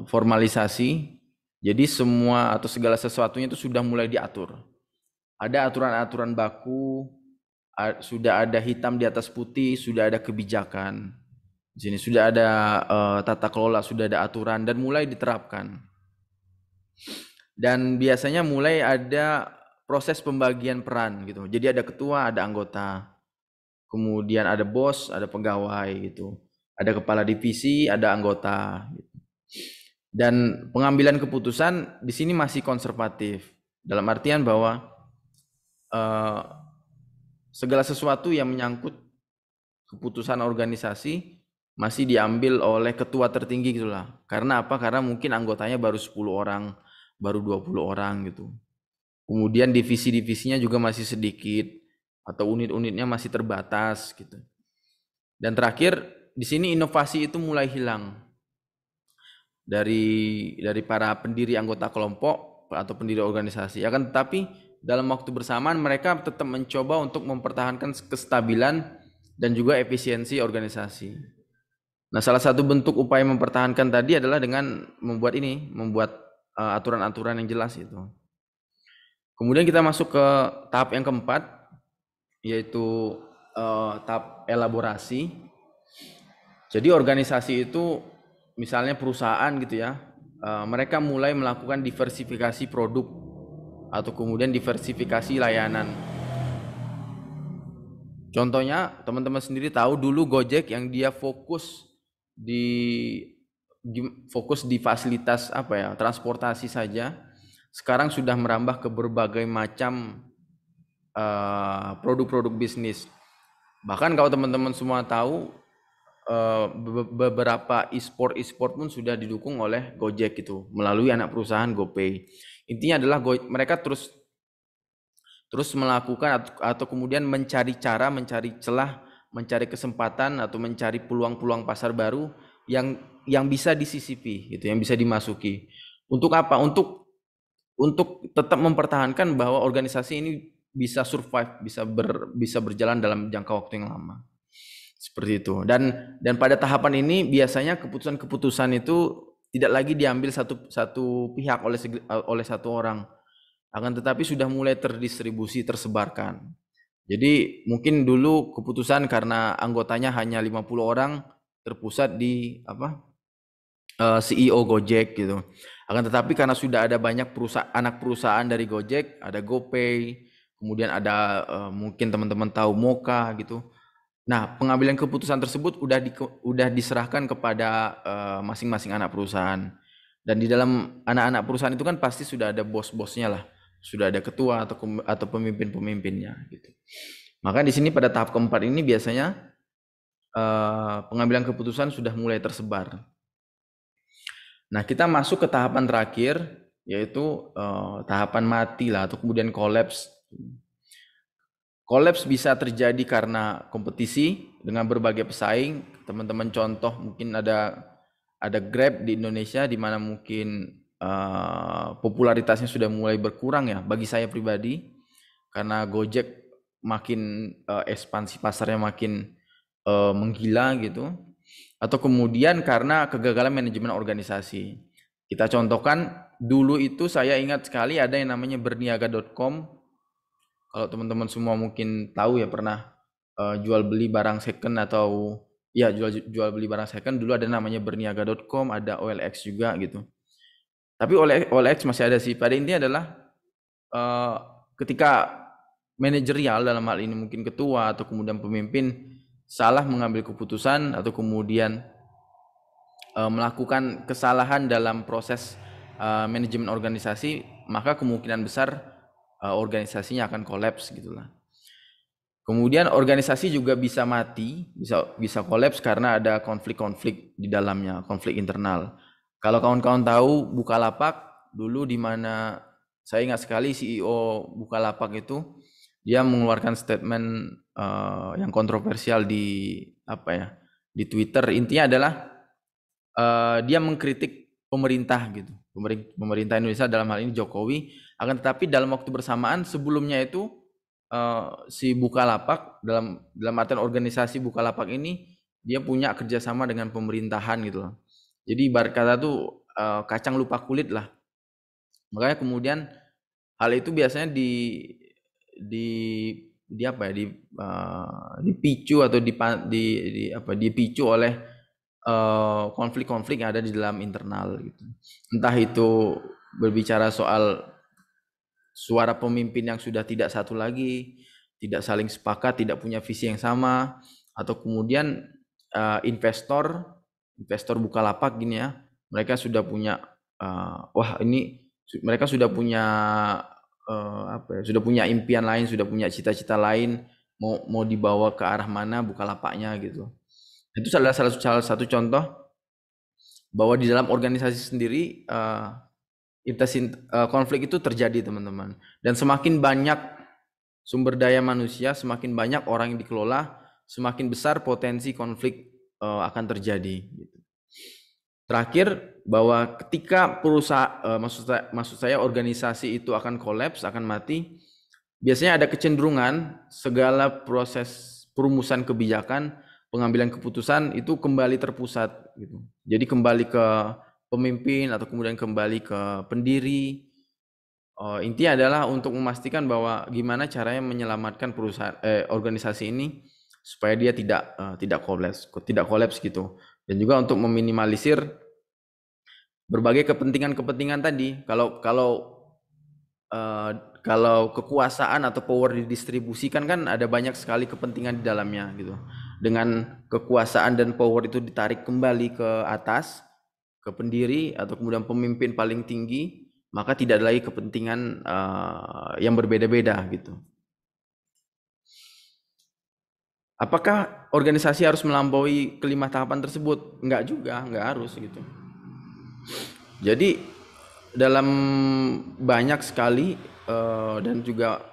formalisasi. Jadi semua atau segala sesuatunya itu sudah mulai diatur. Ada aturan-aturan baku, sudah ada hitam di atas putih, sudah ada kebijakan. Di sini sudah ada tata kelola, sudah ada aturan dan mulai diterapkan. Dan biasanya mulai ada proses pembagian peran gitu. Jadi ada ketua, ada anggota. Kemudian ada bos, ada pegawai gitu. Ada kepala divisi, ada anggota gitu. Dan pengambilan keputusan di sini masih konservatif. Dalam artian bahwa segala sesuatu yang menyangkut keputusan organisasi masih diambil oleh ketua tertinggi gitulah. Karena apa? Karena mungkin anggotanya baru 10 orang, baru 20 orang gitu. Kemudian divisi-divisinya juga masih sedikit atau unit-unitnya masih terbatas gitu. Dan terakhir di sini inovasi itu mulai hilang dari para pendiri anggota kelompok atau pendiri organisasi. Akan tetapi dalam waktu bersamaan mereka tetap mencoba untuk mempertahankan kestabilan dan juga efisiensi organisasi. Nah, salah satu bentuk upaya mempertahankan tadi adalah dengan membuat aturan-aturan yang jelas itu. Kemudian kita masuk ke tahap yang keempat, yaitu tahap elaborasi. Jadi organisasi itu, misalnya perusahaan gitu ya, mereka mulai melakukan diversifikasi produk atau kemudian diversifikasi layanan. Contohnya teman-teman sendiri tahu dulu Gojek yang dia fokus di fasilitas apa ya, transportasi saja, sekarang sudah merambah ke berbagai macam produk-produk bisnis. Bahkan kalau teman-teman semua tahu, beberapa e-sport pun sudah didukung oleh Gojek gitu melalui anak perusahaan GoPay. Intinya adalah mereka terus melakukan atau kemudian mencari cara, mencari celah, mencari kesempatan atau mencari peluang-peluang pasar baru yang bisa disisipi gitu, yang bisa dimasuki. Untuk apa? Untuk tetap mempertahankan bahwa organisasi ini bisa survive, bisa berjalan dalam jangka waktu yang lama. Seperti itu. Dan pada tahapan ini biasanya keputusan-keputusan itu tidak lagi diambil satu pihak oleh satu orang, akan tetapi sudah mulai terdistribusi, tersebarkan. Jadi mungkin dulu keputusan karena anggotanya hanya 50 orang terpusat di CEO Gojek gitu. Akan tetapi karena sudah ada banyak anak perusahaan dari Gojek, ada GoPay, kemudian ada mungkin teman-teman tahu Moka gitu. Nah, pengambilan keputusan tersebut udah diserahkan kepada masing-masing anak perusahaan. Dan di dalam anak-anak perusahaan itu kan pasti sudah ada bos-bosnya lah, sudah ada ketua atau pemimpin-pemimpinnya gitu. Maka di sini pada tahap keempat ini biasanya pengambilan keputusan sudah mulai tersebar. Nah, kita masuk ke tahapan terakhir, yaitu tahapan mati lah atau kemudian kolaps. Kolaps bisa terjadi karena kompetisi dengan berbagai pesaing. Teman-teman contoh mungkin ada Grab di Indonesia di mana mungkin popularitasnya sudah mulai berkurang ya bagi saya pribadi, karena Gojek makin ekspansi pasarnya makin menggila gitu, atau kemudian karena kegagalan manajemen organisasi. Kita contohkan dulu itu saya ingat sekali ada yang namanya berniaga.com. Kalau teman-teman semua mungkin tahu ya, pernah jual beli barang second atau ya jual beli barang second, dulu ada namanya berniaga.com, ada OLX juga gitu. Tapi OLX masih ada sih. Pada intinya adalah ketika manajerial dalam hal ini mungkin ketua atau kemudian pemimpin salah mengambil keputusan atau kemudian melakukan kesalahan dalam proses manajemen organisasi, maka kemungkinan besar organisasinya akan kolaps gitulah. Kemudian organisasi juga bisa mati, bisa kolaps karena ada konflik-konflik di dalamnya, konflik internal. Kalau kawan-kawan tahu Bukalapak dulu, di mana saya ingat sekali CEO Bukalapak itu dia mengeluarkan statement yang kontroversial di Twitter. Intinya adalah dia mengkritik pemerintah gitu. Pemerintah Indonesia dalam hal ini Jokowi. Akan tetapi dalam waktu bersamaan sebelumnya itu si Bukalapak dalam artian organisasi Bukalapak ini dia punya kerjasama dengan pemerintahan gitu loh. Jadi ibarat kata tuh kacang lupa kulit lah. Makanya kemudian hal itu biasanya dipicu atau dipicu oleh konflik-konflik yang ada di dalam internal gitu. Entah itu berbicara soal suara pemimpin yang sudah tidak satu lagi, tidak saling sepakat, tidak punya visi yang sama, atau kemudian investor Bukalapak gini ya, mereka sudah punya mereka sudah punya sudah punya impian lain, sudah punya cita-cita lain, mau dibawa ke arah mana Bukalapaknya gitu. Itu salah satu contoh bahwa di dalam organisasi sendiri konflik itu terjadi, teman-teman. Dan semakin banyak sumber daya manusia, semakin banyak orang yang dikelola, semakin besar potensi konflik akan terjadi. Terakhir, bahwa ketika perusahaan, maksud saya organisasi itu akan kolaps, akan mati, biasanya ada kecenderungan segala proses perumusan kebijakan, pengambilan keputusan itu kembali terpusat gitu. Jadi kembali ke pemimpin atau kemudian kembali ke pendiri. Intinya adalah untuk memastikan bahwa gimana caranya menyelamatkan perusahaan organisasi ini supaya dia tidak kolaps gitu. Dan juga untuk meminimalisir berbagai kepentingan tadi. Kalau kekuasaan atau power didistribusikan kan ada banyak sekali kepentingan di dalamnya gitu. Dengan kekuasaan dan power itu ditarik kembali ke atas, ke pendiri atau kemudian pemimpin paling tinggi, maka tidak ada lagi kepentingan yang berbeda-beda gitu. Apakah organisasi harus melampaui kelima tahapan tersebut? Enggak juga, enggak harus gitu. Jadi dalam banyak sekali dan juga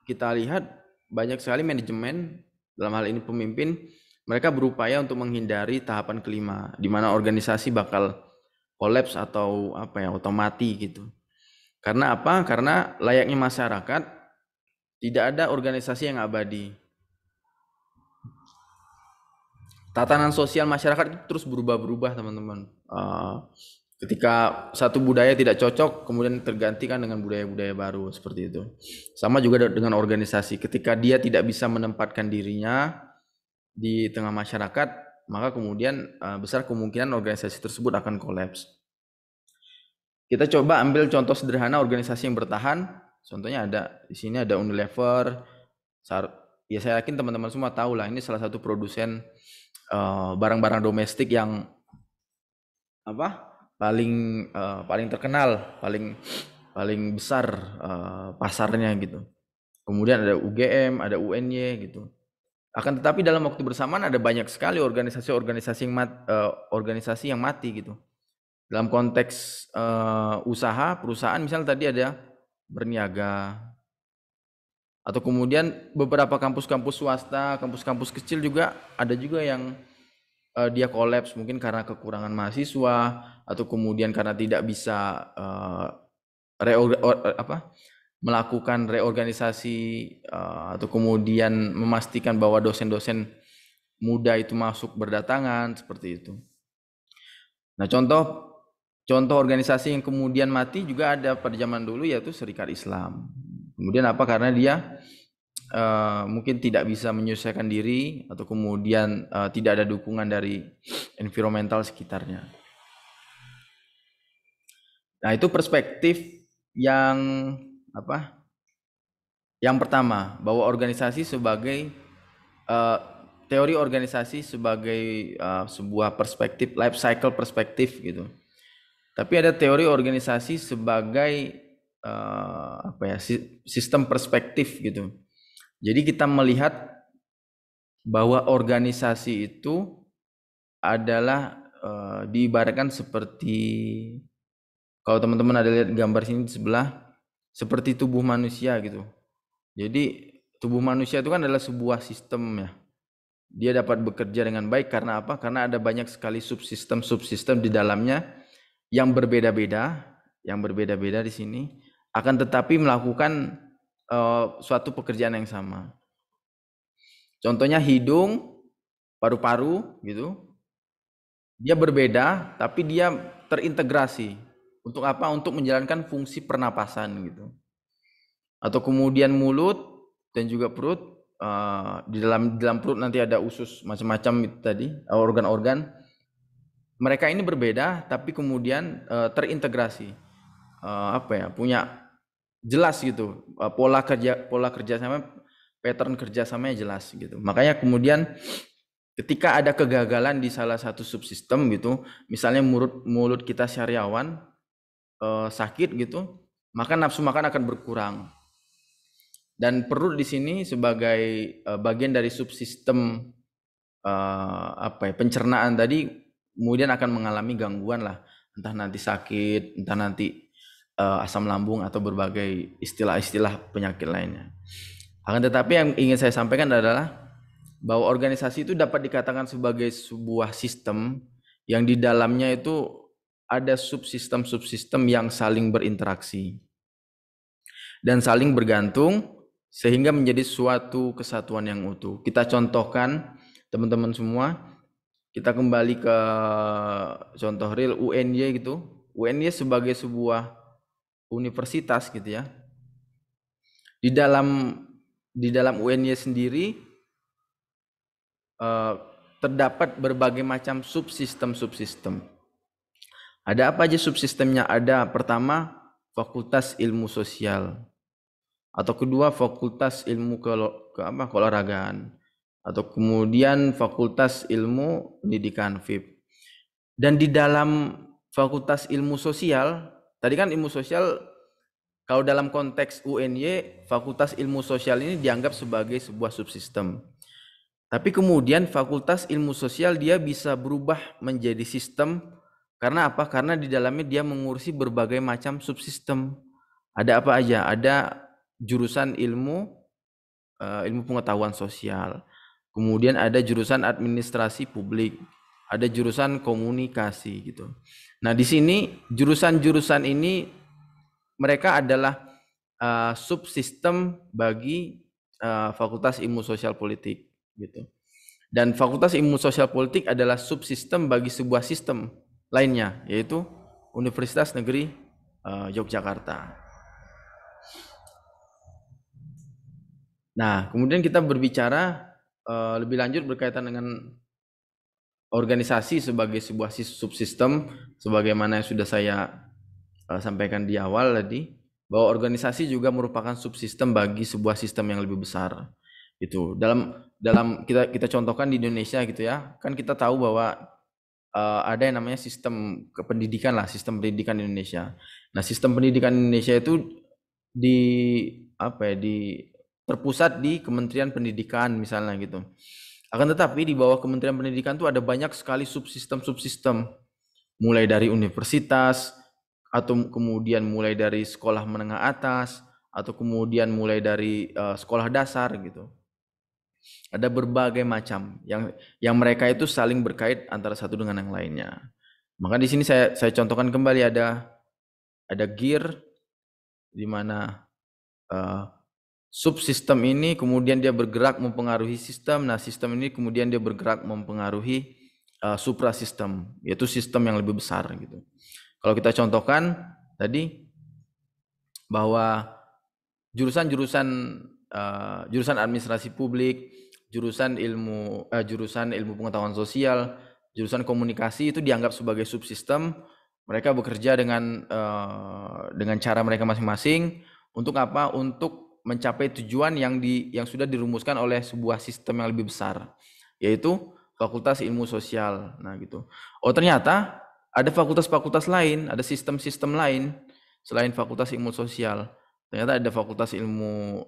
kita lihat banyak sekali manajemen, dalam hal ini pemimpin, mereka berupaya untuk menghindari tahapan kelima, di mana organisasi bakal kolaps atau atau mati gitu. Karena apa? Karena layaknya masyarakat, tidak ada organisasi yang abadi. Tatanan sosial masyarakat itu terus berubah-berubah, teman-teman. Ketika satu budaya tidak cocok, kemudian tergantikan dengan budaya-budaya baru, seperti itu. Sama juga dengan organisasi. Ketika dia tidak bisa menempatkan dirinya di tengah masyarakat, maka kemudian besar kemungkinan organisasi tersebut akan kolaps. Kita coba ambil contoh sederhana organisasi yang bertahan. Contohnya di sini ada Unilever. Ya saya yakin teman-teman semua tahu lah, ini salah satu produsen barang-barang domestik yang paling terkenal, paling besar pasarnya gitu. Kemudian ada UGM, ada UNY gitu. Akan tetapi dalam waktu bersamaan ada banyak sekali organisasi yang mati gitu. Dalam konteks usaha, perusahaan misalnya tadi ada Berniaga, atau kemudian beberapa kampus-kampus swasta, kampus-kampus kecil juga ada juga yang dia kolaps, mungkin karena kekurangan mahasiswa atau kemudian karena tidak bisa melakukan reorganisasi atau kemudian memastikan bahwa dosen-dosen muda itu masuk berdatangan, seperti itu. Nah, contoh organisasi yang kemudian mati juga ada pada zaman dulu, yaitu Serikat Islam. Kemudian apa? Karena dia mungkin tidak bisa menyesuaikan diri atau kemudian tidak ada dukungan dari environmental sekitarnya. Nah, itu perspektif yang yang pertama, bahwa organisasi sebagai teori organisasi sebagai sebuah perspektif life cycle perspektif gitu. Tapi ada teori organisasi sebagai sistem perspektif gitu. Jadi kita melihat bahwa organisasi itu adalah diibaratkan seperti, kalau teman-teman ada lihat gambar sini di sebelah, seperti tubuh manusia gitu. Jadi tubuh manusia itu kan adalah sebuah sistem ya. Dia dapat bekerja dengan baik karena apa? Karena ada banyak sekali subsistem di dalamnya yang berbeda-beda di sini, akan tetapi melakukan suatu pekerjaan yang sama. Contohnya hidung, paru-paru gitu. Dia berbeda tapi dia terintegrasi. Untuk apa? Untuk menjalankan fungsi pernapasan gitu. Atau kemudian mulut dan juga perut, di dalam perut nanti ada usus macam-macam itu tadi, organ-organ. Mereka ini berbeda tapi kemudian terintegrasi. Punya jelas gitu, pola kerja sama, pattern kerjasamanya jelas gitu. Makanya kemudian ketika ada kegagalan di salah satu subsistem gitu, misalnya mulut kita syariawan sakit gitu, maka nafsu makan akan berkurang. Dan perut di sini sebagai bagian dari subsistem pencernaan tadi, kemudian akan mengalami gangguan lah, entah nanti sakit, entah nanti asam lambung atau berbagai istilah-istilah penyakit lainnya. Akan tetapi yang ingin saya sampaikan adalah bahwa organisasi itu dapat dikatakan sebagai sebuah sistem yang di dalamnya itu ada subsistem-subsistem yang saling berinteraksi dan saling bergantung sehingga menjadi suatu kesatuan yang utuh. Kita contohkan teman-teman semua, kita kembali ke contoh real UNY gitu. UNY sebagai sebuah universitas gitu ya. Di dalam UNY sendiri terdapat berbagai macam subsistem. Ada apa aja subsistemnya? Ada pertama Fakultas Ilmu Sosial, atau kedua Fakultas Ilmu keolahragaan, atau kemudian Fakultas Ilmu Pendidikan FIP. Dan di dalam Fakultas Ilmu Sosial, tadi kan ilmu sosial, kalau dalam konteks UNY, Fakultas Ilmu Sosial ini dianggap sebagai sebuah subsistem. Tapi kemudian Fakultas Ilmu Sosial dia bisa berubah menjadi sistem. Karena apa? Karena di dalamnya dia mengurusi berbagai macam subsistem. Ada apa aja? Ada jurusan ilmu pengetahuan sosial. Kemudian ada jurusan administrasi publik. Ada jurusan komunikasi gitu. Nah, di sini jurusan-jurusan ini mereka adalah subsistem bagi Fakultas Ilmu Sosial Politik gitu. Dan Fakultas Ilmu Sosial Politik adalah subsistem bagi sebuah sistem lainnya, yaitu Universitas Negeri Yogyakarta. Nah, kemudian kita berbicara lebih lanjut berkaitan dengan organisasi sebagai sebuah subsistem, sebagaimana yang sudah saya sampaikan di awal tadi, bahwa organisasi juga merupakan subsistem bagi sebuah sistem yang lebih besar. Itu dalam kita contohkan di Indonesia gitu ya, kan kita tahu bahwa ada yang namanya sistem pendidikan lah, sistem pendidikan Indonesia. Nah, sistem pendidikan Indonesia itu terpusat di Kementerian Pendidikan misalnya gitu. Akan tetapi di bawah Kementerian Pendidikan itu ada banyak sekali subsistem, mulai dari universitas, atau kemudian mulai dari sekolah menengah atas, atau kemudian mulai dari sekolah dasar gitu. Ada berbagai macam yang mereka itu saling berkait antara satu dengan yang lainnya. Maka di sini saya contohkan kembali, ada gear di mana subsistem ini kemudian dia bergerak mempengaruhi sistem. Nah, sistem ini kemudian dia bergerak mempengaruhi suprasistem, yaitu sistem yang lebih besar gitu. Kalau kita contohkan tadi bahwa jurusan administrasi publik, jurusan ilmu pengetahuan sosial, jurusan komunikasi itu dianggap sebagai subsistem. Mereka bekerja dengan cara mereka masing-masing. Untuk apa? Untuk mencapai tujuan yang sudah dirumuskan oleh sebuah sistem yang lebih besar, yaitu Fakultas Ilmu Sosial. Nah, gitu. Oh, ternyata ada fakultas-fakultas lain, ada sistem-sistem lain selain Fakultas Ilmu Sosial. Ternyata ada Fakultas Ilmu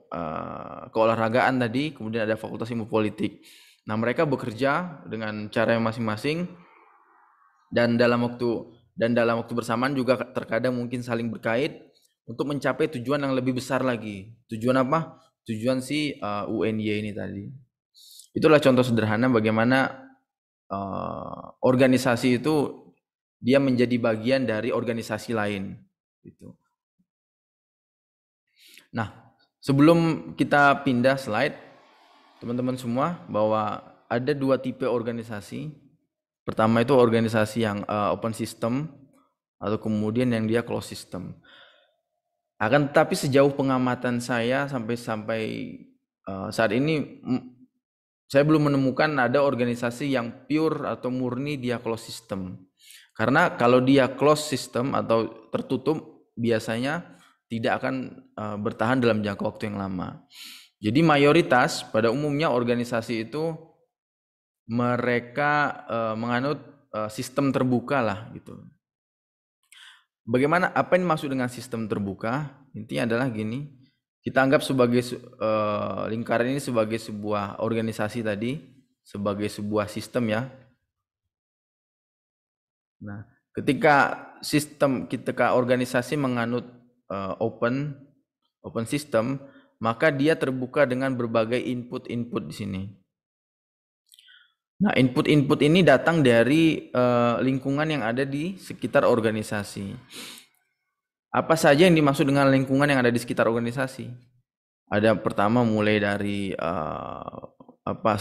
keolahragaan tadi, kemudian ada Fakultas Ilmu Politik. Nah, mereka bekerja dengan cara yang masing-masing, dan dalam waktu bersamaan juga terkadang mungkin saling berkait untuk mencapai tujuan yang lebih besar lagi. Tujuan apa? Tujuan si UNY ini tadi. Itulah contoh sederhana bagaimana organisasi itu dia menjadi bagian dari organisasi lain gitu. Nah, sebelum kita pindah slide, teman-teman semua, bahwa ada dua tipe organisasi. Pertama itu organisasi yang open system, atau kemudian yang dia closed system. Akan tetapi sejauh pengamatan saya sampai saat ini, saya belum menemukan ada organisasi yang pure atau murni dia closed system. Karena kalau dia closed system atau tertutup, biasanya tidak akan bertahan dalam jangka waktu yang lama. Jadi mayoritas pada umumnya organisasi itu mereka menganut sistem terbuka lah gitu. Bagaimana, apa yang dimaksud dengan sistem terbuka? Intinya adalah gini, kita anggap sebagai lingkaran ini sebagai sebuah organisasi tadi, sebagai sebuah sistem ya. Nah, ketika organisasi menganut open system, maka dia terbuka dengan berbagai input di sini. Nah, input ini datang dari lingkungan yang ada di sekitar organisasi. Apa saja yang dimaksud dengan lingkungan yang ada di sekitar organisasi? Ada pertama mulai dari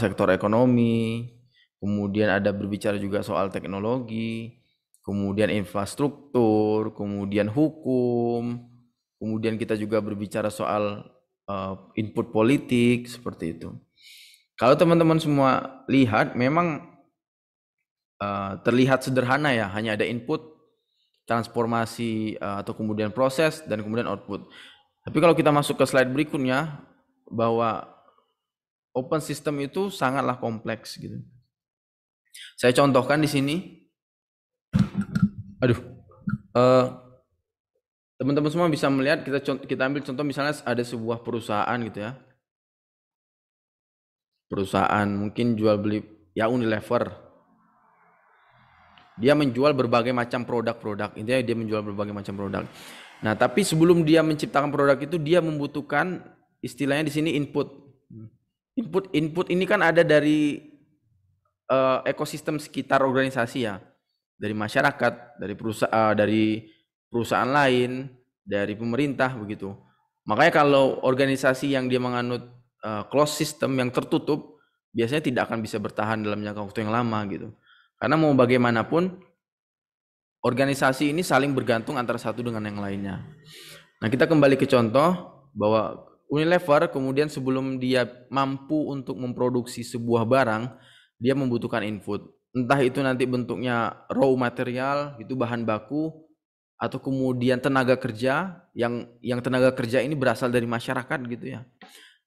sektor ekonomi, kemudian ada berbicara juga soal teknologi, kemudian infrastruktur, kemudian hukum, kemudian kita juga berbicara soal input politik, seperti itu. Kalau teman-teman semua lihat, memang terlihat sederhana ya, hanya ada input, transformasi atau kemudian proses, dan kemudian output. Tapi kalau kita masuk ke slide berikutnya, bahwa open system itu sangatlah kompleks gitu. Saya contohkan di sini. Teman-teman semua bisa melihat, kita ambil contoh misalnya ada sebuah perusahaan gitu ya. Perusahaan mungkin jual beli ya, Unilever. Dia menjual berbagai macam produk-produk. Intinya dia menjual berbagai macam produk. Nah, tapi sebelum dia menciptakan produk itu, dia membutuhkan istilahnya di sini input. Input ini kan ada dari ekosistem sekitar organisasi ya. Dari masyarakat, dari perusahaan lain, dari pemerintah begitu. Makanya kalau organisasi yang dia menganut closed system yang tertutup, biasanya tidak akan bisa bertahan dalam jangka waktu yang lama gitu. Karena mau bagaimanapun organisasi ini saling bergantung antara satu dengan yang lainnya. Nah, kita kembali ke contoh bahwa Unilever kemudian sebelum dia mampu untuk memproduksi sebuah barang, dia membutuhkan input. Entah itu nanti bentuknya raw material, itu bahan baku, atau kemudian tenaga kerja yang tenaga kerja ini berasal dari masyarakat gitu ya.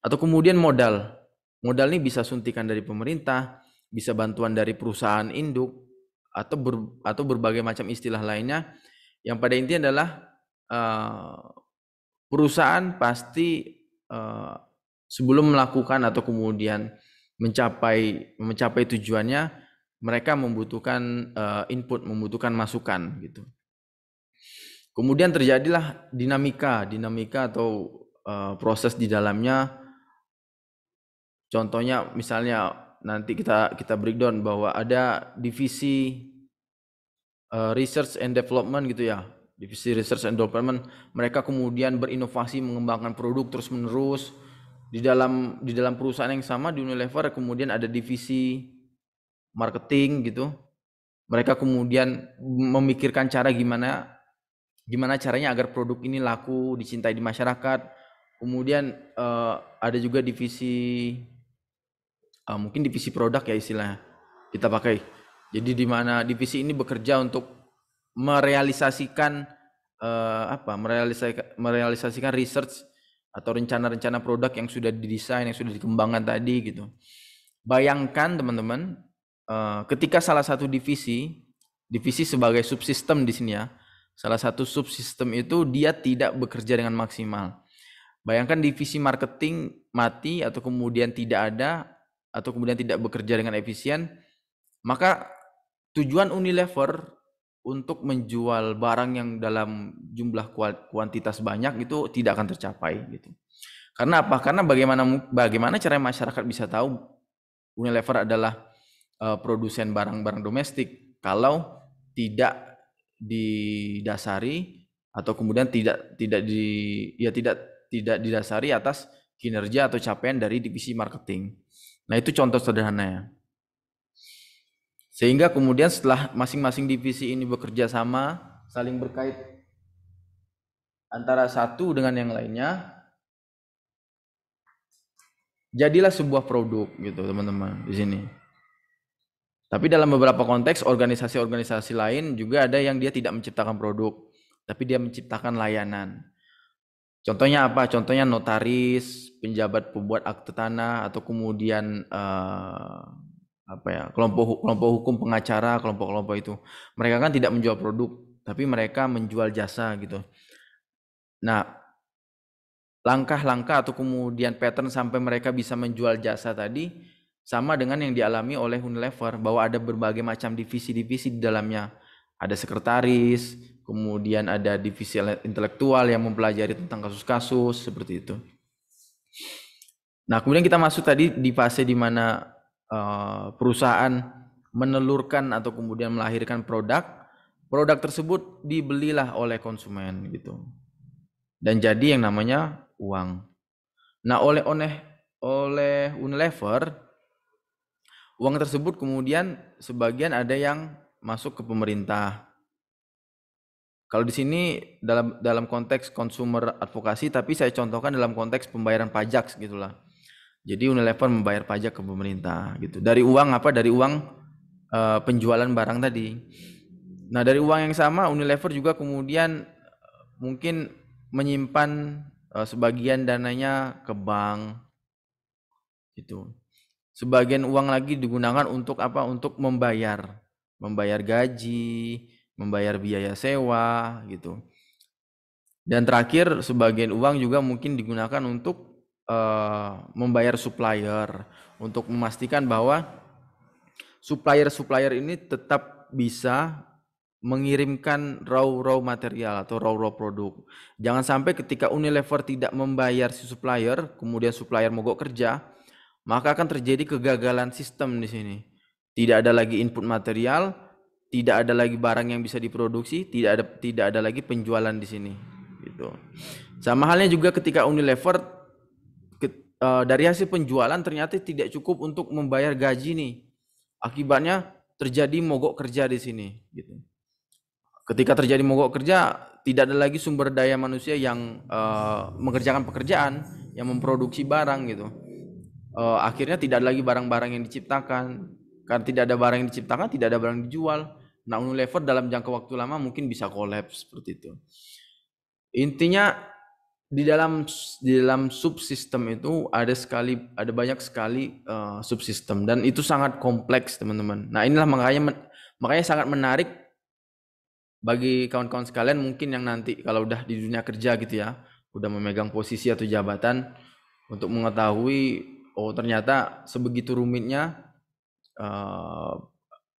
Atau kemudian modal. Modal ini bisa suntikan dari pemerintah, bisa bantuan dari perusahaan induk, atau berbagai macam istilah lainnya, yang pada intinya adalah perusahaan pasti sebelum melakukan atau kemudian mencapai tujuannya, mereka membutuhkan input, membutuhkan masukan gitu. Kemudian terjadilah dinamika atau proses di dalamnya. Contohnya misalnya nanti kita breakdown bahwa ada divisi research and development gitu ya. Divisi research and development, mereka kemudian berinovasi mengembangkan produk terus menerus. Di dalam perusahaan yang sama di Unilever kemudian ada divisi marketing gitu. Mereka kemudian memikirkan cara gimana caranya agar produk ini laku, dicintai di masyarakat. Kemudian ada juga divisi mungkin divisi produk ya istilahnya kita pakai. Jadi di mana divisi ini bekerja untuk merealisasikan merealisasikan research atau rencana-rencana produk yang sudah didesain, yang sudah dikembangkan tadi gitu. Bayangkan teman-teman, ketika salah satu divisi sebagai subsistem di sini ya, salah satu subsistem itu dia tidak bekerja dengan maksimal. Bayangkan divisi marketing mati atau kemudian tidak ada, atau kemudian tidak bekerja dengan efisien, maka tujuan Unilever untuk menjual barang yang dalam jumlah kuantitas banyak itu tidak akan tercapai gitu. Karena apa? Karena bagaimana cara masyarakat bisa tahu Unilever adalah produsen barang-barang domestik kalau tidak didasari atau kemudian tidak didasari atas kinerja atau capaian dari divisi marketing. Nah, itu contoh sederhananya. Sehingga kemudian setelah masing-masing divisi ini bekerja sama, saling berkait antara satu dengan yang lainnya, jadilah sebuah produk gitu, teman-teman, di sini. Tapi dalam beberapa konteks organisasi-organisasi lain juga ada yang dia tidak menciptakan produk, tapi dia menciptakan layanan. Contohnya apa? Contohnya notaris, penjabat pembuat akte tanah, atau kemudian kelompok hukum pengacara, kelompok-kelompok itu. Mereka kan tidak menjual produk, tapi mereka menjual jasa gitu. Nah, langkah-langkah atau kemudian pattern sampai mereka bisa menjual jasa tadi sama dengan yang dialami oleh Unilever, bahwa ada berbagai macam divisi-divisi di dalamnya. Ada sekretaris, kemudian ada divisi intelektual yang mempelajari tentang kasus-kasus seperti itu. Nah, kemudian kita masuk tadi di fase di mana perusahaan menelurkan atau kemudian melahirkan produk tersebut dibelilah oleh konsumen gitu. Dan jadi yang namanya uang. Nah, oleh Unilever, uang tersebut kemudian sebagian ada yang masuk ke pemerintah. Kalau di sini dalam konteks consumer advokasi, tapi saya contohkan dalam konteks pembayaran pajak gitulah. Jadi Unilever membayar pajak ke pemerintah gitu. Dari uang apa? Dari uang penjualan barang tadi. Nah, dari uang yang sama Unilever juga kemudian mungkin menyimpan sebagian dananya ke bank gitu. Sebagian uang lagi digunakan untuk apa? Untuk membayar gaji, membayar biaya sewa gitu. Dan terakhir sebagian uang juga mungkin digunakan untuk membayar supplier, untuk memastikan bahwa supplier ini tetap bisa mengirimkan raw material atau raw produk. Jangan sampai ketika Unilever tidak membayar si supplier, kemudian supplier mogok kerja, maka akan terjadi kegagalan sistem di sini. Tidak ada lagi input material, tidak ada lagi barang yang bisa diproduksi, tidak ada lagi penjualan di sini gitu. Sama halnya juga ketika Unilever dari hasil penjualan ternyata tidak cukup untuk membayar gaji nih. Akibatnya terjadi mogok kerja di sini gitu. Ketika terjadi mogok kerja, tidak ada lagi sumber daya manusia yang mengerjakan pekerjaan, yang memproduksi barang gitu. Akhirnya tidak ada lagi barang-barang yang diciptakan. Karena tidak ada barang yang diciptakan, tidak ada barang yang dijual. Nah, Unilever dalam jangka waktu lama mungkin bisa kolaps seperti itu. Intinya di dalam subsistem itu ada banyak sekali subsistem, dan itu sangat kompleks, teman-teman. Nah, inilah makanya sangat menarik bagi kawan-kawan sekalian mungkin yang nanti kalau udah di dunia kerja gitu ya, udah memegang posisi atau jabatan, untuk mengetahui ternyata sebegitu rumitnya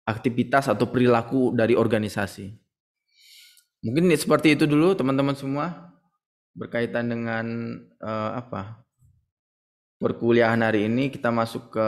aktivitas atau perilaku dari organisasi. Mungkin seperti itu dulu teman-teman semua berkaitan dengan perkuliahan hari ini. Kita masuk ke